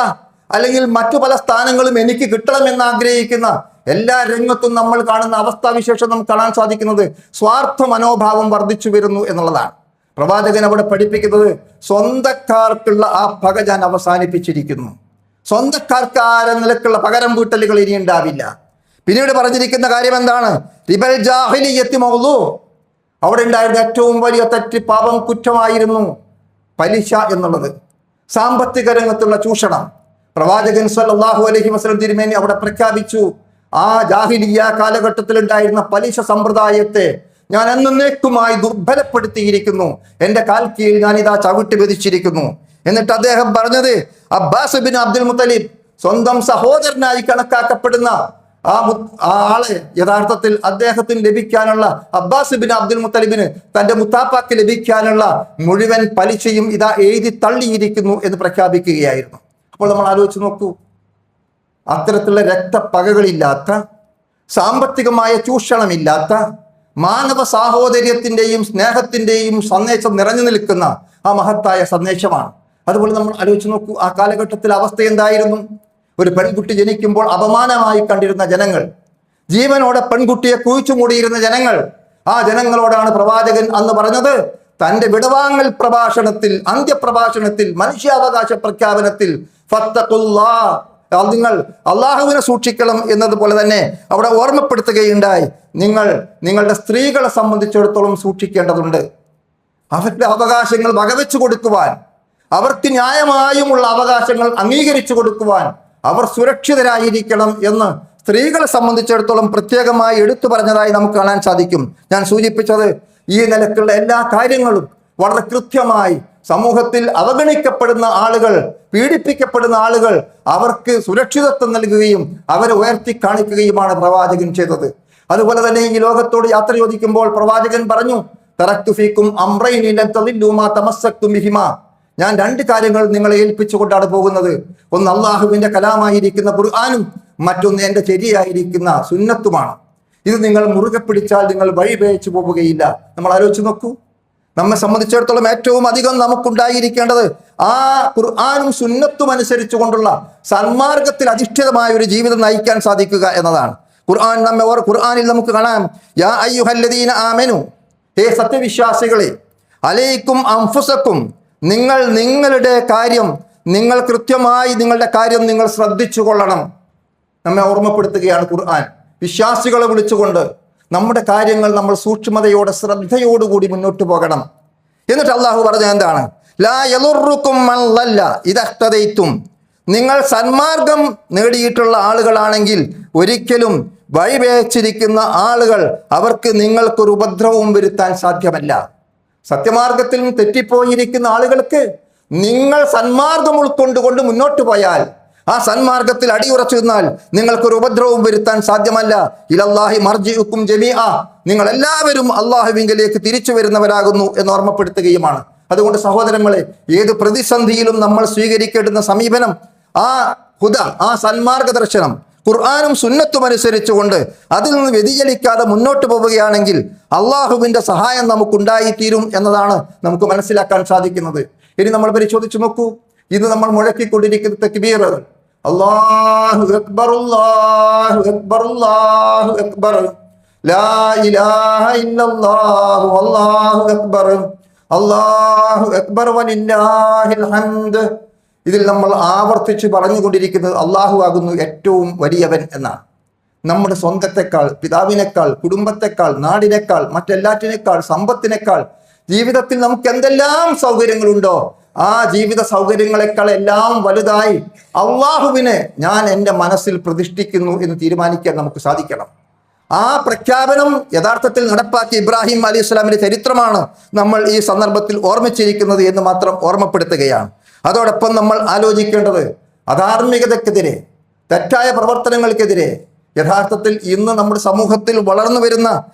അല്ലെങ്കിൽ മറ്റു പല സ്ഥാനങ്ങളും എനിക്ക് കിട്ടണമെന്ന് ആഗ്രഹിക്കുന്ന എല്ലാ രംഗത്തും നമ്മൾ കാണുന്ന അവസ്ഥാവിശേഷം നമുക്ക് കാണാൻ സാധിക്കുന്നത് സ്വാർത്ഥ മനോഭാവം വർദ്ധിച്ചു വരുന്നു എന്നുള്ളതാണ്. പ്രവാചകൻ അവിടെ പഠിപ്പിക്കുന്നത് സ്വന്തക്കാർക്കുള്ള ആ പക ഞാൻ അവസാനിപ്പിച്ചിരിക്കുന്നു. സ്വന്തക്കാർക്കാര നിലക്കുള്ള പകരം വീട്ടലുകൾ ഇനി ഉണ്ടാവില്ല. പിന്നീട് പറഞ്ഞിരിക്കുന്ന കാര്യം എന്താണ്? റിബൽ ജാഹിലിയ്യത്തി മൗളു, അവിടെ ഉണ്ടായിരുന്ന ഏറ്റവും വലിയ തെറ്റ്, പാപം, കുറ്റമായിരുന്നു പലിശ എന്നുള്ളത്, സാമ്പത്തിക രംഗത്തുള്ള ചൂഷണം. പ്രവാചകൻ സല്ലല്ലാഹു അലൈഹി വസല്ലം തിരുമേനി അവിടെ പ്രഖ്യാപിച്ചു, ആ ജാഹിലിയ്യ കാലഘട്ടത്തിൽ ഉണ്ടായിരുന്ന പലിശ സമ്പ്രദായത്തെ ഞാൻ എന്നേക്കുമായി ദുർബലപ്പെടുത്തിയിരിക്കുന്നു, എൻ്റെ കാൽ കീഴിൽ ഞാൻ ഇതാ ചവിട്ടി വിധിച്ചിരിക്കുന്നു. എന്നിട്ട് അദ്ദേഹം പറഞ്ഞത്, അബ്ബാസ് ബിൻ അബ്ദുൽ മുത്തലിബ്, സ്വന്തം സഹോദരനായി കണക്കാക്കപ്പെടുന്ന ആ ആളെ യഥാർത്ഥത്തിൽ അദ്ദേഹത്തിന് ലഭിക്കാനുള്ള, അബ്ബാസ് ബിൻ അബ്ദുൽ മുത്തലിബിന് തന്റെ മുത്താപ്പാക്ക് ലഭിക്കാനുള്ള മുഴുവൻ പലിശയും ഇതാ എഴുതി തള്ളിയിരിക്കുന്നു എന്ന് പ്രഖ്യാപിക്കുകയായിരുന്നു. അപ്പോൾ നമ്മൾ ആലോചിച്ച് നോക്കൂ, അത്തരത്തിലുള്ള രക്തപ്പകകളില്ലാത്ത, സാമ്പത്തികമായ ചൂഷണമില്ലാത്ത, മാനവ സാഹോദര്യത്തിന്റെയും സ്നേഹത്തിന്റെയും സന്ദേശം നിറഞ്ഞു നിൽക്കുന്ന ആ മഹത്തായ സന്ദേശമാണ്. അതുപോലെ നമ്മൾ ആലോചിച്ച് നോക്കൂ, ആ കാലഘട്ടത്തിൽ അവസ്ഥ എന്തായിരുന്നു? ഒരു പെൺകുട്ടി ജനിക്കുമ്പോൾ അപമാനമായി കണ്ടിരുന്ന ജനങ്ങൾ, ജീവനോടെ പെൺകുട്ടിയെ കുഴിച്ചു മൂടിയിരുന്ന ജനങ്ങൾ, ആ ജനങ്ങളോടാണ് പ്രവാചകൻ അന്ന് പറഞ്ഞത്, തന്റെ വിടവാങ്ങൽ പ്രഭാഷണത്തിൽ, അന്ത്യപ്രഭാഷണത്തിൽ, മനുഷ്യാവകാശ പ്രഖ്യാപനത്തിൽ, നിങ്ങൾ അള്ളാഹുവിനെ സൂക്ഷിക്കണം എന്നതുപോലെ തന്നെ അവിടെ ഓർമ്മപ്പെടുത്തുകയുണ്ടായി, നിങ്ങളുടെ സ്ത്രീകളെ സംബന്ധിച്ചിടത്തോളം സൂക്ഷിക്കേണ്ടതുണ്ട്. അവരുടെ അവകാശങ്ങൾ വകവെച്ചു കൊടുക്കുവാൻ, അവർക്ക് ന്യായമായുമുള്ള അവകാശങ്ങൾ അംഗീകരിച്ചു കൊടുക്കുവാൻ അവർ സുരക്ഷിതരായിരിക്കണം എന്ന് സ്ത്രീകളെ സംബന്ധിച്ചിടത്തോളം പ്രത്യേകമായി എടുത്തു പറഞ്ഞതായി നമുക്ക് കാണാൻ സാധിക്കും. ഞാൻ സൂചിപ്പിച്ചത് ഈ നിലക്കുള്ള എല്ലാ കാര്യങ്ങളും വളരെ കൃത്യമായി സമൂഹത്തിൽ അവഗണിക്കപ്പെടുന്ന ആളുകൾ, പീഡിപ്പിക്കപ്പെടുന്ന ആളുകൾ, അവർക്ക് സുരക്ഷിതത്വം നൽകുകയും അവരെ ഉയർത്തി കാണിക്കുകയുമാണ് പ്രവാചകൻ ചെയ്തത്. അതുപോലെ തന്നെ ഈ ലോകത്തോട് യാത്ര ചോദിക്കുമ്പോൾ പ്രവാചകൻ പറഞ്ഞു, തറക്തു ഫീക്കും അംറൈനി ലൻ തദില്ലു മാ തമസ്സക്തും ബിഹിമാ, ഞാൻ രണ്ട് കാര്യങ്ങൾ നിങ്ങളെ ഏൽപ്പിച്ചുകൊണ്ടാണ് പോകുന്നത്. ഒന്ന് അള്ളാഹുവിന്റെ കലാമായിരിക്കുന്ന ഖുർആനും, മറ്റൊന്ന് എൻ്റെ ശരിയായിരിക്കുന്ന സുന്നത്തുമാണ്. ഇത് നിങ്ങൾ മുറുകെ പിടിച്ചാൽ നിങ്ങൾ വഴിപേച്ചു പോവുകയില്ല. നമ്മൾ ആലോചിച്ച് നോക്കൂ, നമ്മെ സംബന്ധിച്ചിടത്തോളം ഏറ്റവും അധികം നമുക്കുണ്ടായിരിക്കേണ്ടത് ആ ഖുർആനും സുന്നത്തും അനുസരിച്ചു കൊണ്ടുള്ള സന്മാർഗത്തിൽ അധിഷ്ഠിതമായ ഒരു ജീവിതം നയിക്കാൻ സാധിക്കുക എന്നതാണ്. ഖുർആനിൽ നമുക്ക് കാണാം, യാ അയ്യുഹല്ലദീന ആമനു, ഹേ സത്യവിശ്വാസികളെ, അലൈക്കും അൻഫുസക്കും, നിങ്ങളുടെ കാര്യം, നിങ്ങൾ കൃത്യമായി നിങ്ങളുടെ കാര്യം നിങ്ങൾ ശ്രദ്ധിച്ചു കൊള്ളണം. നമ്മെ ഓർമ്മപ്പെടുത്തുകയാണ് ഖുർആൻ, വിശ്വാസികളെ വിളിച്ചുകൊണ്ട് നമ്മുടെ കാര്യങ്ങൾ നമ്മൾ സൂക്ഷ്മതയോടെ ശ്രദ്ധയോടുകൂടി മുന്നോട്ട് പോകണം. എന്നിട്ട് അള്ളാഹു പറഞ്ഞ എന്താണ്? ലാ യളുറുക്കും മൻ ളല്ല ഇദാ ഇഹ്തദൈതും, നിങ്ങൾ സന്മാർഗം നേടിയിട്ടുള്ള ആളുകളാണെങ്കിൽ ഒരിക്കലും വഴിവേച്ചിരിക്കുന്ന ആളുകൾ, അവർക്ക് നിങ്ങൾക്കൊരു ഉപദ്രവവും വരുത്താൻ സാധ്യമല്ല. സത്യമാർഗത്തിൽ നിന്ന് തെറ്റിപ്പോയിരിക്കുന്ന ആളുകൾക്ക് നിങ്ങൾ സന്മാർഗം ഉൾക്കൊണ്ടുകൊണ്ട് മുന്നോട്ട് പോയാൽ, ആ സന്മാർഗത്തിൽ അടിയുറച്ചു നിന്നാൽ നിങ്ങൾക്കൊരു ഉപദ്രവവും വരുത്താൻ സാധ്യമല്ല. ഇലല്ലാഹി മർജിഉക്കും ജമീഅ, നിങ്ങൾ എല്ലാവരും അള്ളാഹുവിങ്കലേക്ക് തിരിച്ചു വരുന്നവരാകുന്നു എന്ന് ഓർമ്മപ്പെടുത്തുകയുമാണ്. അതുകൊണ്ട് സഹോദരങ്ങളെ, ഏത് പ്രതിസന്ധിയിലും നമ്മൾ സ്വീകരിക്കേണ്ടുന്ന സമീപനം, ആ ഹുദ, ആ സന്മാർഗ ദർശനം ഖുർആനും സുന്നത്തും അനുസരിച്ചുകൊണ്ട് അതിൽ നിന്ന് വ്യതിചലിക്കാതെ മുന്നോട്ട് പോവുകയാണെങ്കിൽ അള്ളാഹുവിന്റെ സഹായം നമുക്കുണ്ടായിത്തീരും എന്നതാണ് നമുക്ക് മനസ്സിലാക്കാൻ സാധിക്കുന്നത്. ഇനി നമ്മൾ പരിശോധിച്ചു നോക്കൂ, ഇന്ന് നമ്മൾ മുഴക്കിക്കൊണ്ടിരിക്കുന്ന തക്ബീറുകൾ, അല്ലാഹു അക്ബർ അല്ലാഹു അക്ബർ അല്ലാഹു അക്ബർ, ലാ ഇലാഹ ഇല്ലല്ലാഹു അല്ലാഹു അക്ബർ അല്ലാഹു അക്ബർ വലില്ലാഹിൽ ഹംദ്. ഇതിൽ നമ്മൾ ആവർത്തിച്ച് പറഞ്ഞുകൊണ്ടിരിക്കുന്നത് അള്ളാഹു ആകുന്നു ഏറ്റവും വലിയവൻ എന്നാണ്. നമ്മുടെ സ്വന്തത്തെക്കാൾ, പിതാവിനേക്കാൾ, കുടുംബത്തെക്കാൾ, നാടിനേക്കാൾ, മറ്റെല്ലാറ്റിനേക്കാൾ, സമ്പത്തിനേക്കാൾ, ജീവിതത്തിൽ നമുക്ക് എന്തെല്ലാം സൗകര്യങ്ങളുണ്ടോ ആ ജീവിത സൗകര്യങ്ങളെക്കാൾ എല്ലാം വലുതായി അള്ളാഹുവിനെ ഞാൻ എൻ്റെ മനസ്സിൽ പ്രതിഷ്ഠിക്കുന്നു എന്ന് തീരുമാനിക്കാൻ നമുക്ക് സാധിക്കണം. ആ പ്രഖ്യാപനം യഥാർത്ഥത്തിൽ നടപ്പാക്കിയ ഇബ്രാഹിം അലൈഹി സ്വലാമിന്റെ ചരിത്രമാണ് നമ്മൾ ഈ സന്ദർഭത്തിൽ ഓർമ്മിച്ചിരിക്കുന്നത് എന്ന് മാത്രം ഓർമ്മപ്പെടുത്തുകയാണ്. അതോടൊപ്പം നമ്മൾ ആലോചിക്കേണ്ടത് അധാർമികതക്കെതിരെ, തെറ്റായ പ്രവർത്തനങ്ങൾക്കെതിരെ, യഥാർത്ഥത്തിൽ ഇന്ന് നമ്മുടെ സമൂഹത്തിൽ വളർന്നു വരുന്ന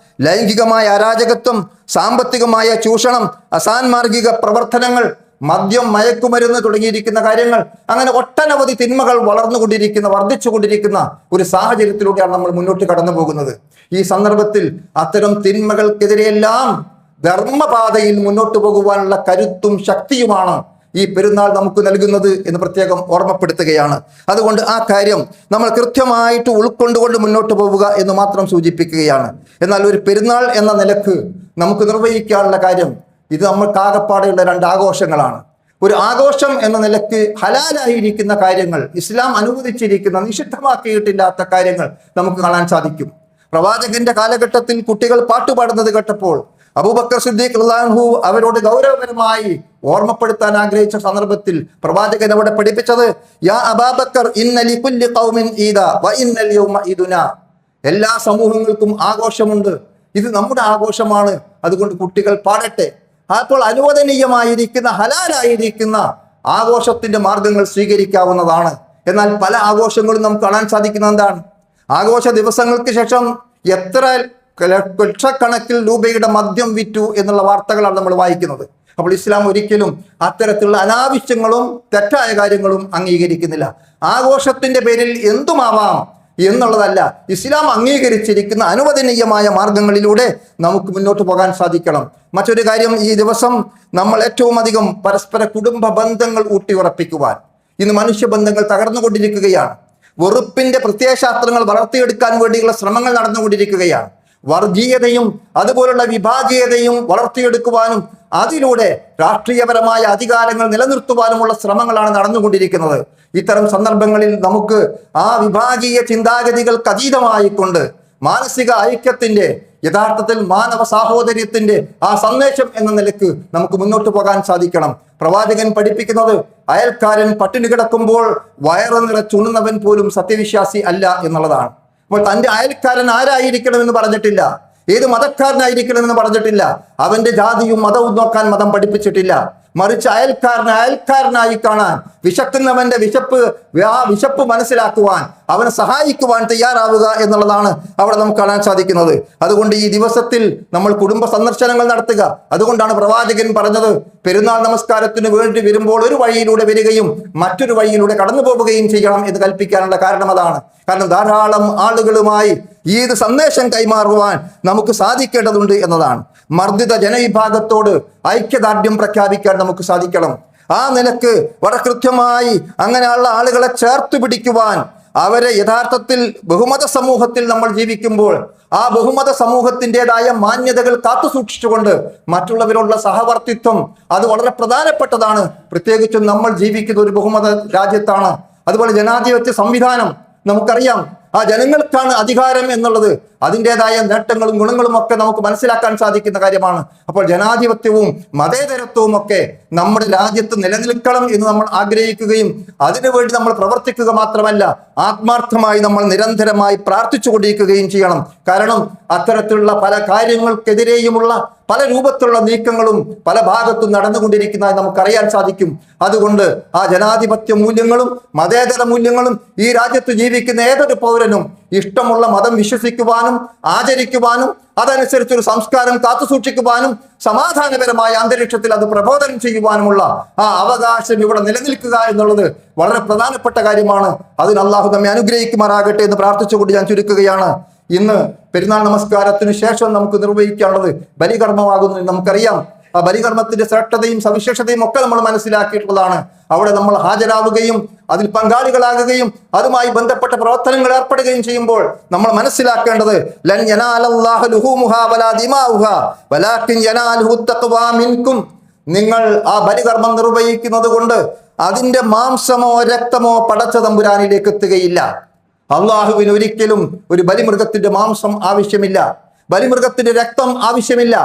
ലൈംഗികമായ അരാജകത്വം, സാമ്പത്തികമായ ചൂഷണം, അസാൻമാർഗിക പ്രവർത്തനങ്ങൾ, മദ്യം, മയക്കുമരുന്ന് തുടങ്ങിയിരിക്കുന്ന കാര്യങ്ങൾ, അങ്ങനെ ഒട്ടനവധി തിന്മകൾ വർദ്ധിച്ചുകൊണ്ടിരിക്കുന്ന ഒരു സാഹചര്യത്തിലൂടെയാണ് നമ്മൾ മുന്നോട്ട് കടന്നു പോകുന്നത്. ഈ സന്ദർഭത്തിൽ അത്തരം തിന്മകൾക്കെതിരെയെല്ലാം ധർമ്മപാതയിൽ മുന്നോട്ട് പോകുവാനുള്ള കരുത്തും ശക്തിയുമാണ് ഈ പെരുന്നാൾ നമുക്ക് നൽകുന്നത് എന്ന് പ്രത്യേകം ഓർമ്മപ്പെടുത്തുകയാണ്. അതുകൊണ്ട് ആ കാര്യം നമ്മൾ കൃത്യമായിട്ട് ഉൾക്കൊണ്ടുകൊണ്ട് മുന്നോട്ട് പോവുക എന്ന് മാത്രം സൂചിപ്പിക്കുകയാണ്. എന്നാൽ ഒരു പെരുന്നാൾ എന്ന നിലക്ക് നമുക്ക് നിർവഹിക്കാനുള്ള കാര്യം, ഇത് നമ്മൾക്കാകപ്പാടെയുള്ള രണ്ട് ആഘോഷങ്ങളാണ്. ഒരു ആഘോഷം എന്ന നിലക്ക് ഹലാലായിരിക്കുന്ന കാര്യങ്ങൾ, ഇസ്ലാം അനുവദിച്ചിരിക്കുന്ന, നിഷിദ്ധമാക്കിയിട്ടില്ലാത്ത കാര്യങ്ങൾ നമുക്ക് കാണാൻ സാധിക്കും. പ്രവാചകന്റെ കാലഘട്ടത്തിൽ കുട്ടികൾ പാട്ടുപാടുന്നത് കേട്ടപ്പോൾ അബൂബക്കർ സിദ്ദീഖ് റളിയല്ലാഹു അൻഹു അവരോട് ഗൗരവപരമായി ഓർമ്മപ്പെടുത്താൻ ആഗ്രഹിച്ച സന്ദർഭത്തിൽ പ്രവാചകൻ അവിടെ പഠിപ്പിച്ചത്, യാ അബൂബക്കർ ഇന്ന ലികുല്ലി ഖൗമിൻ ഈദാ വ ഇന്നൽ യൗമ ഈദുനാ. എല്ലാ സമൂഹങ്ങൾക്കും ആഘോഷമുണ്ട്, ഇത് നമ്മുടെ ആഘോഷമാണ്, അതുകൊണ്ട് കുട്ടികൾ പാടട്ടെ. അപ്പോൾ അനുവദനീയമായിരിക്കുന്ന, ഹലാലായിരിക്കുന്ന ആഘോഷത്തിന്റെ മാർഗങ്ങൾ സ്വീകരിക്കാവുന്നതാണ്. എന്നാൽ പല ആഘോഷങ്ങളും നമുക്ക് കാണാൻ സാധിക്കുന്ന എന്താണ്? ആഘോഷ ദിവസങ്ങൾക്ക് ശേഷം എത്ര ലക്ഷക്കണക്കിൽ രൂപയുടെ മദ്യം വിറ്റു എന്നുള്ള വാർത്തകളാണ് നമ്മൾ വായിക്കുന്നത്. അപ്പോൾ ഇസ്ലാം ഒരിക്കലും അത്തരത്തിലുള്ള അനാവശ്യങ്ങളും തെറ്റായ കാര്യങ്ങളും അംഗീകരിക്കുന്നില്ല. ആഘോഷത്തിന്റെ പേരിൽ എന്തുമാവാം എന്നുള്ളതല്ല, ഇസ്ലാം അംഗീകരിച്ചിരിക്കുന്ന അനുവദനീയമായ മാർഗങ്ങളിലൂടെ നമുക്ക് മുന്നോട്ട് പോകാൻ സാധിക്കണം. മറ്റൊരു കാര്യം, ഈ ദിവസം നമ്മൾ ഏറ്റവും അധികം പരസ്പര കുടുംബ ബന്ധങ്ങൾ ഊട്ടിയുറപ്പിക്കുവാൻ, ഇന്ന് മനുഷ്യബന്ധങ്ങൾ തകർന്നുകൊണ്ടിരിക്കുകയാണ്. വെറുപ്പിന്റെ പ്രത്യയശാസ്ത്രങ്ങൾ വളർത്തിയെടുക്കാൻ വേണ്ടിയുള്ള ശ്രമങ്ങൾ നടന്നുകൊണ്ടിരിക്കുകയാണ്. വർഗീയതയും അതുപോലുള്ള വിഭാഗീയതയും വളർത്തിയെടുക്കുവാനും അതിലൂടെ രാഷ്ട്രീയപരമായ അധികാരങ്ങൾ നിലനിർത്തുവാനുമുള്ള ശ്രമങ്ങളാണ് നടന്നുകൊണ്ടിരിക്കുന്നത്. ഇത്തരം സന്ദർഭങ്ങളിൽ നമുക്ക് ആ വിഭാഗീയ ചിന്താഗതികൾക്ക് അതീതമായിക്കൊണ്ട് മാനസിക ഐക്യത്തിന്റെ, യഥാർത്ഥത്തിൽ മാനവ സാഹോദര്യത്തിന്റെ ആ സന്ദേശം എന്ന നിലക്ക് നമുക്ക് മുന്നോട്ട് പോകാൻ സാധിക്കണം. പ്രവാചകൻ പഠിപ്പിക്കുന്നത്, അയൽക്കാരൻ പട്ടിണി കിടക്കുമ്പോൾ വയറ് നിറച്ചുണ്ണുന്നവൻ പോലും സത്യവിശ്വാസി അല്ല എന്നുള്ളതാണ്. അപ്പോൾ തന്റെ അയൽക്കാരൻ ആരായിരിക്കണമെന്ന് പറഞ്ഞിട്ടില്ല, ഏത് മതക്കാരനായിരിക്കണമെന്ന് പറഞ്ഞിട്ടില്ല, അവന്റെ ജാതിയും മതവും നോക്കാൻ മതം പഠിപ്പിച്ചിട്ടില്ല. മറിച്ച് അയൽക്കാരനായി കാണാൻ, വിശക്കുന്നവന്റെ വിശപ്പ് മനസ്സിലാക്കുവാൻ, അവനെ സഹായിക്കുവാൻ തയ്യാറാവുക എന്നുള്ളതാണ് അവിടെ നമുക്ക് കാണാൻ സാധിക്കുന്നത്. അതുകൊണ്ട് ഈ ദിവസത്തിൽ നമ്മൾ കുടുംബ സന്ദർശനങ്ങൾ നടത്തുക. അതുകൊണ്ടാണ് പ്രവാചകൻ പറഞ്ഞത്, പെരുന്നാൾ നമസ്കാരത്തിന് വേണ്ടി വരുമ്പോൾ ഒരു വഴിയിലൂടെ വരികയും മറ്റൊരു വഴിയിലൂടെ കടന്നു പോവുകയും ചെയ്യണം എന്ന് കൽപ്പിക്കാനുള്ള കാരണം അതാണ്. കാരണം ധാരാളം ആളുകളുമായി ഈദ് സന്ദേശം കൈമാറുവാൻ നമുക്ക് സാധിക്കേണ്ടതുണ്ട് എന്നതാണ്. മർദ്ദിത ജനവിഭാഗത്തോട് ഐക്യദാർഢ്യം പ്രഖ്യാപിക്കാൻ നമുക്ക് സാധിക്കണം. ആ നിലക്ക് വളരെ കൃത്യമായി അങ്ങനെയുള്ള ആളുകളെ ചേർത്ത് പിടിക്കുവാൻ, അവരെ യഥാർത്ഥത്തിൽ ബഹുമത സമൂഹത്തിൽ നമ്മൾ ജീവിക്കുമ്പോൾ ആ ബഹുമത സമൂഹത്തിൻ്റെതായ മാന്യതകൾ കാത്തു സൂക്ഷിച്ചുകൊണ്ട് മറ്റുള്ളവരുള്ള സഹവർത്തിത്വം അത് വളരെ പ്രധാനപ്പെട്ടതാണ്. പ്രത്യേകിച്ചും നമ്മൾ ജീവിക്കുന്ന ഒരു ബഹുമത രാജ്യത്താണ്. അതുപോലെ ജനാധിപത്യ സംവിധാനം നമുക്കറിയാം, ആ ജനങ്ങൾക്കാണ് അധികാരം എന്നുള്ളത്, അതിൻ്റെതായ നേട്ടങ്ങളും ഗുണങ്ങളും ഒക്കെ നമുക്ക് മനസ്സിലാക്കാൻ സാധിക്കുന്ന കാര്യമാണ്. അപ്പോൾ ജനാധിപത്യവും മതേതരത്വവും ഒക്കെ നമ്മുടെ രാജ്യത്ത് നിലനിൽക്കണം എന്ന് നമ്മൾ ആഗ്രഹിക്കുകയും അതിനുവേണ്ടി നമ്മൾ പ്രവർത്തിക്കുക മാത്രമല്ല, ആത്മാർത്ഥമായി നമ്മൾ നിരന്തരമായി പ്രാർത്ഥിച്ചുകൊണ്ടിരിക്കുകയും ചെയ്യണം. കാരണം അത്തരത്തിലുള്ള പല കാര്യങ്ങൾക്കെതിരെയുമുള്ള പല രൂപത്തിലുള്ള നീക്കങ്ങളും പല ഭാഗത്തും നടന്നുകൊണ്ടിരിക്കുന്നതായി നമുക്കറിയാൻ സാധിക്കും. അതുകൊണ്ട് ആ ജനാധിപത്യ മൂല്യങ്ങളും മതേതര മൂല്യങ്ങളും ഈ രാജ്യത്ത് ജീവിക്കുന്ന ഏതൊരു പൗരനും ഇഷ്ടമുള്ള മതം വിശ്വസിക്കുവാനും ആചരിക്കുവാനും അതനുസരിച്ചൊരു സംസ്കാരം കാത്തുസൂക്ഷിക്കുവാനും സമാധാനപരമായ അന്തരീക്ഷത്തിൽ അത് പ്രബോധനം ചെയ്യുവാനുമുള്ള ആ അവകാശം ഇവിടെ നിലനിൽക്കുക എന്നുള്ളത് വളരെ പ്രധാനപ്പെട്ട കാര്യമാണ്. അതിന് അള്ളാഹു നമ്മെ അനുഗ്രഹിക്കുമാറാകട്ടെ എന്ന് പ്രാർത്ഥിച്ചുകൊണ്ട് ഞാൻ ചുരുക്കുകയാണ്. ഇന്ന് പെരുന്നാൾ നമസ്കാരത്തിന് ശേഷം നമുക്ക് നിർവഹിക്കാനുള്ളത് ബലികർമ്മമാകുന്നു. നമുക്കറിയാം, ആ ബലികർമ്മത്തിന്റെ ശ്രേഷ്ഠതയും സവിശേഷതയും ഒക്കെ നമ്മൾ മനസ്സിലാക്കിയിട്ടുള്ളതാണ്. അവിടെ നമ്മൾ ഹാജരാവുകയും അതിൽ പങ്കാളികളാകുകയും അതുമായി ബന്ധപ്പെട്ട പ്രവർത്തനങ്ങൾ ഏർപ്പെടുകയും ചെയ്യുമ്പോൾ നമ്മൾ മനസ്സിലാക്കേണ്ടത്, ലൻ യനാലല്ലാഹു ലുഹൂമുഹാ വലാ ദിമാഉഹാ വലാകിൻ യനാലുഹു തഖ്വാ മിൻകും. നിങ്ങൾ ആ ബലികർമ്മം നിർവഹിക്കുന്നത് കൊണ്ട് അതിന്റെ മാംസമോ രക്തമോ പടച്ച തമ്പുരാനിലേക്ക് എത്തുകയില്ല. അള്ളാഹുവിന് ഒരിക്കലും ഒരു ബലിമൃഗത്തിന്റെ മാംസം ആവശ്യമില്ല, ബലിമൃഗത്തിന്റെ രക്തം ആവശ്യമില്ല.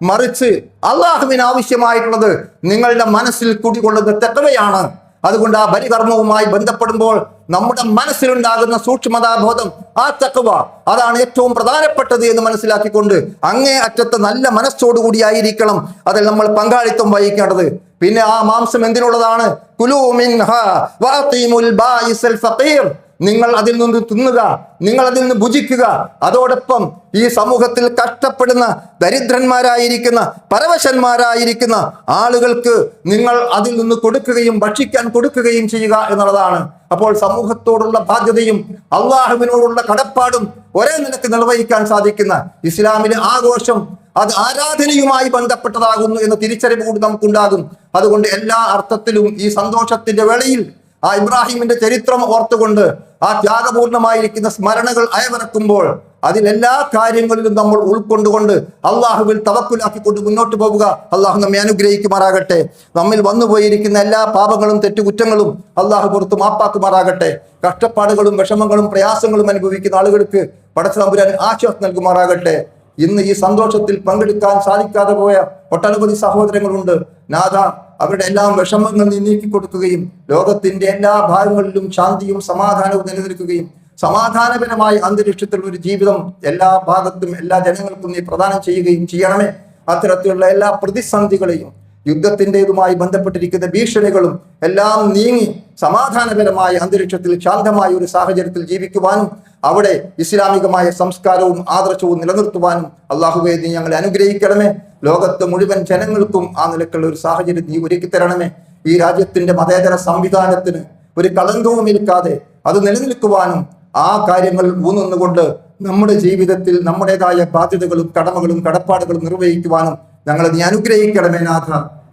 മറിച്ച് അള്ളാഹുവിന് ആവശ്യമായിട്ടുള്ളത് നിങ്ങളുടെ മനസ്സിൽ കുടികൊള്ളുന്ന തഖ്വയാണ്. അതുകൊണ്ട് ആ ബലികർമ്മവുമായി ബന്ധപ്പെടുമ്പോൾ നമ്മുടെ മനസ്സിലുണ്ടാകുന്ന സൂക്ഷ്മതാബോധം, ആ തഖ്വ, അതാണ് ഏറ്റവും പ്രധാനപ്പെട്ടത് എന്ന് മനസ്സിലാക്കിക്കൊണ്ട് അങ്ങേ അറ്റത്ത് നല്ല മനസ്സോടുകൂടിയായിരിക്കണം അതിൽ നമ്മൾ പങ്കാളിത്തം വഹിക്കേണ്ടത്. പിന്നെ ആ മാംസം എന്തിനുള്ളതാണ്? കുലൂ മിൻഹാ വഅതീമുൽ ബായിസൽ ഫഖീർ, നിങ്ങൾ അതിൽ നിന്ന് തിന്നുക, നിങ്ങൾ അതിൽ നിന്ന് ഭുജിക്കുക. അതോടൊപ്പം ഈ സമൂഹത്തിൽ കഷ്ടപ്പെടുന്ന ദരിദ്രന്മാരായിരിക്കുന്ന പരവശന്മാരായിരിക്കുന്ന ആളുകൾക്ക് നിങ്ങൾ അതിൽ നിന്ന് കൊടുക്കുകയും ഭക്ഷിക്കാൻ കൊടുക്കുകയും ചെയ്യുക എന്നുള്ളതാണ്. അപ്പോൾ സമൂഹത്തോടുള്ള ബാധ്യതയും അള്ളാഹുവിനോടുള്ള കടപ്പാടും ഒരേ നിലക്ക് നിർവഹിക്കാൻ സാധിക്കുന്ന ഇസ്ലാമിലെ ആഘോഷം അത് ആരാധനയുമായി ബന്ധപ്പെട്ടതാകുന്നു എന്ന തിരിച്ചറിവ് കൂടി നമുക്കുണ്ടാകും. അതുകൊണ്ട് എല്ലാ അർത്ഥത്തിലും ഈ സന്തോഷത്തിന്റെ വേളയിൽ ആ ഇബ്രാഹിമിന്റെ ചരിത്രം ഓർത്തുകൊണ്ട് ആ ത്യാഗപൂർണമായിരിക്കുന്ന സ്മരണകൾ അയവിറക്കുമ്പോൾ അതിലെല്ലാ കാര്യങ്ങളിലും നമ്മൾ ഉൾക്കൊണ്ടുകൊണ്ട് അള്ളാഹുവിൽ തവക്കുലാക്കിക്കൊണ്ട് മുന്നോട്ട് പോവുക. അള്ളാഹു നമ്മെ അനുഗ്രഹിക്കുമാറാകട്ടെ. നമ്മിൽ വന്നുപോയിരിക്കുന്ന എല്ലാ പാപങ്ങളും തെറ്റുകുറ്റങ്ങളും അള്ളാഹു പുറത്ത് മാപ്പാക്കുമാറാകട്ടെ. കഷ്ടപ്പാടുകളും വിഷമങ്ങളും പ്രയാസങ്ങളും അനുഭവിക്കുന്ന ആളുകൾക്ക് പടച്ച തമ്പുരാൻ ആശ്വാസം നൽകുമാറാകട്ടെ. ഇന്ന് ഈ സന്തോഷത്തിൽ പങ്കെടുക്കാൻ സാധിക്കാതെ പോയ ഒട്ടനവധി സഹോദരങ്ങളുണ്ട്. നാഥ, അവരുടെ എല്ലാം വിഷമങ്ങൾ നീക്കി കൊടുക്കുകയും ലോകത്തിന്റെ എല്ലാ ഭാഗങ്ങളിലും ശാന്തിയും സമാധാനവും നിലനിൽക്കുകയും സമാധാനപരമായ അന്തരീക്ഷത്തിലുള്ള ഒരു ജീവിതം എല്ലാ ഭാഗത്തും എല്ലാ ജനങ്ങൾക്കും നീ പ്രദാനം ചെയ്യുകയും ചെയ്യണമേ. അത്തരത്തിലുള്ള എല്ലാ പ്രതിസന്ധികളെയും യുദ്ധത്തിൻ്റെതുമായി ബന്ധപ്പെട്ടിരിക്കുന്ന ഭീഷണികളും എല്ലാം നീങ്ങി സമാധാനപരമായ അന്തരീക്ഷത്തിൽ ശാന്തമായ ഒരു സാഹചര്യത്തിൽ ജീവിക്കുവാനും അവിടെ ഇസ്ലാമികമായ സംസ്കാരവും ആദർശവും നിലനിർത്തുവാനും അള്ളാഹുവേ നീ ഞങ്ങളെ അനുഗ്രഹിക്കണമേ. ലോകത്ത് മുഴുവൻ ജനങ്ങൾക്കും ആ നിലക്കുള്ള ഒരു സാഹചര്യം നീ ഒരുക്കി തരണമേ. ഈ രാജ്യത്തിന്റെ മതേതര സംവിധാനത്തിന് ഒരു കളങ്കവും ഏൽക്കാതെ അത് നിലനിൽക്കുവാനും ആ കാര്യങ്ങൾ ഊന്നുകൊണ്ട് നമ്മുടെ ജീവിതത്തിൽ നമ്മുടേതായ ബാധ്യതകളും കടമകളും കടപ്പാടുകളും നിർവഹിക്കുവാനും ഞങ്ങളെ നീ അനുഗ്രഹിക്കണമേ നാഥ.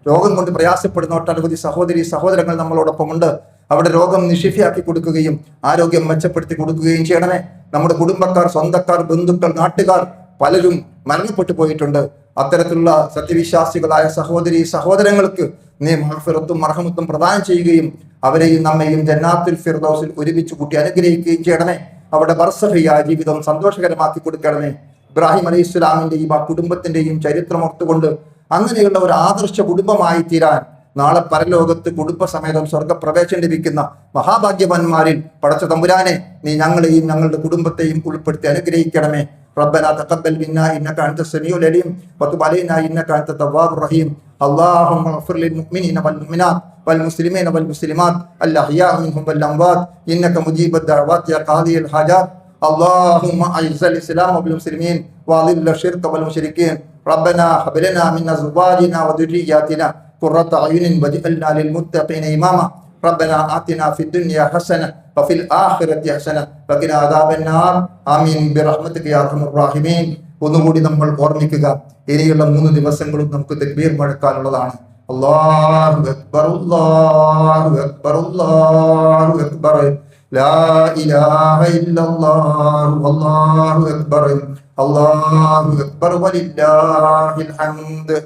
രോഗം കൊണ്ട് പ്രയാസപ്പെടുന്ന ഒട്ടനവധി സഹോദരി സഹോദരങ്ങൾ നമ്മളോടൊപ്പമുണ്ട്. അവിടെ രോഗം നിഷിഫയാക്കി കൊടുക്കുകയും ആരോഗ്യം മെച്ചപ്പെടുത്തി കൊടുക്കുകയും ചെയ്യണമേ. നമ്മുടെ കുടുംബക്കാർ, സ്വന്തക്കാർ, ബന്ധുക്കൾ, നാട്ടുകാർ പലരും മരണപ്പെട്ടു പോയിട്ടുണ്ട്. അത്തരത്തിലുള്ള സത്യവിശ്വാസികളായ സഹോദരി സഹോദരങ്ങൾക്ക് നീ മഗ്ഫിറത്തും മർഹമത്തും പ്രദാനം ചെയ്യുകയും അവരെയും നമ്മയും ജന്നാത്തുൽ ഫിർദൗസിൽ ഒരുമിച്ച് കൂട്ടി അനുഗ്രഹിക്കുകയും ചെയ്യണമേ. അവിടെ ബർസഖിയായ ജീവിതം സന്തോഷകരമാക്കി കൊടുക്കണമേ. ഇബ്രാഹിം അലൈഹി ഇസ്ലാമിന്റെയും ആ കുടുംബത്തിന്റെയും ചരിത്രം ഓർത്തുകൊണ്ട് അങ്ങനെയുള്ള ഒരു ആദർശ കുടുംബമായി തീരാൻ നാളെ പരലോകത്ത് കുടുംബസമേതം സ്വർഗപ്രവേശം ലഭിക്കുന്ന മഹാഭാഗ്യവാന്മാരിൽ പടച്ച തമ്പുരാനെ നീ ഞങ്ങളെയും ഞങ്ങളുടെ കുടുംബത്തെയും ഉൾപ്പെടുത്തി അനുഗ്രഹിക്കണമേ. ربنا تقبل منا انك انت السميع العليم وتب علينا انك انت التواب الرحيم. اللهم اغفر للمؤمنين والمؤمنات والمسلمين والمسلمات الاحياء منهم والاموات انك مجيب الدعوات يا قاضي الحاجات. اللهم اعز الاسلام والمسلمين واذل الشرك والمشركين. ربنا هب لنا من ازواجنا وذرياتنا قرة اعين واجعلنا للمتقين اماما. ربنا آتنا في الدنيا حسنة وفي الآخرة حسنة وقنا عذاب النار. ആമീൻ ബിറഹ്മതിക യാ അർഹമർ റഹീമീൻ. ഒന്നുകൂടി നമ്മൾ ഓർമ്മിക്കുക, ഇനിയുള്ള 3 ദിവസങ്ങളും നമുക്ക് തക്ബീർ മുഴക്കാനുള്ളതാണ്. അല്ലാഹു അക്ബർ അല്ലാഹു അക്ബർ അല്ലാഹു അക്ബർ ലാ ഇലാഹ ഇല്ലല്ലാഹു അല്ലാഹു അക്ബർ അല്ലാഹു അക്ബർ വലില്ലാഹിൽ ഹംദ്.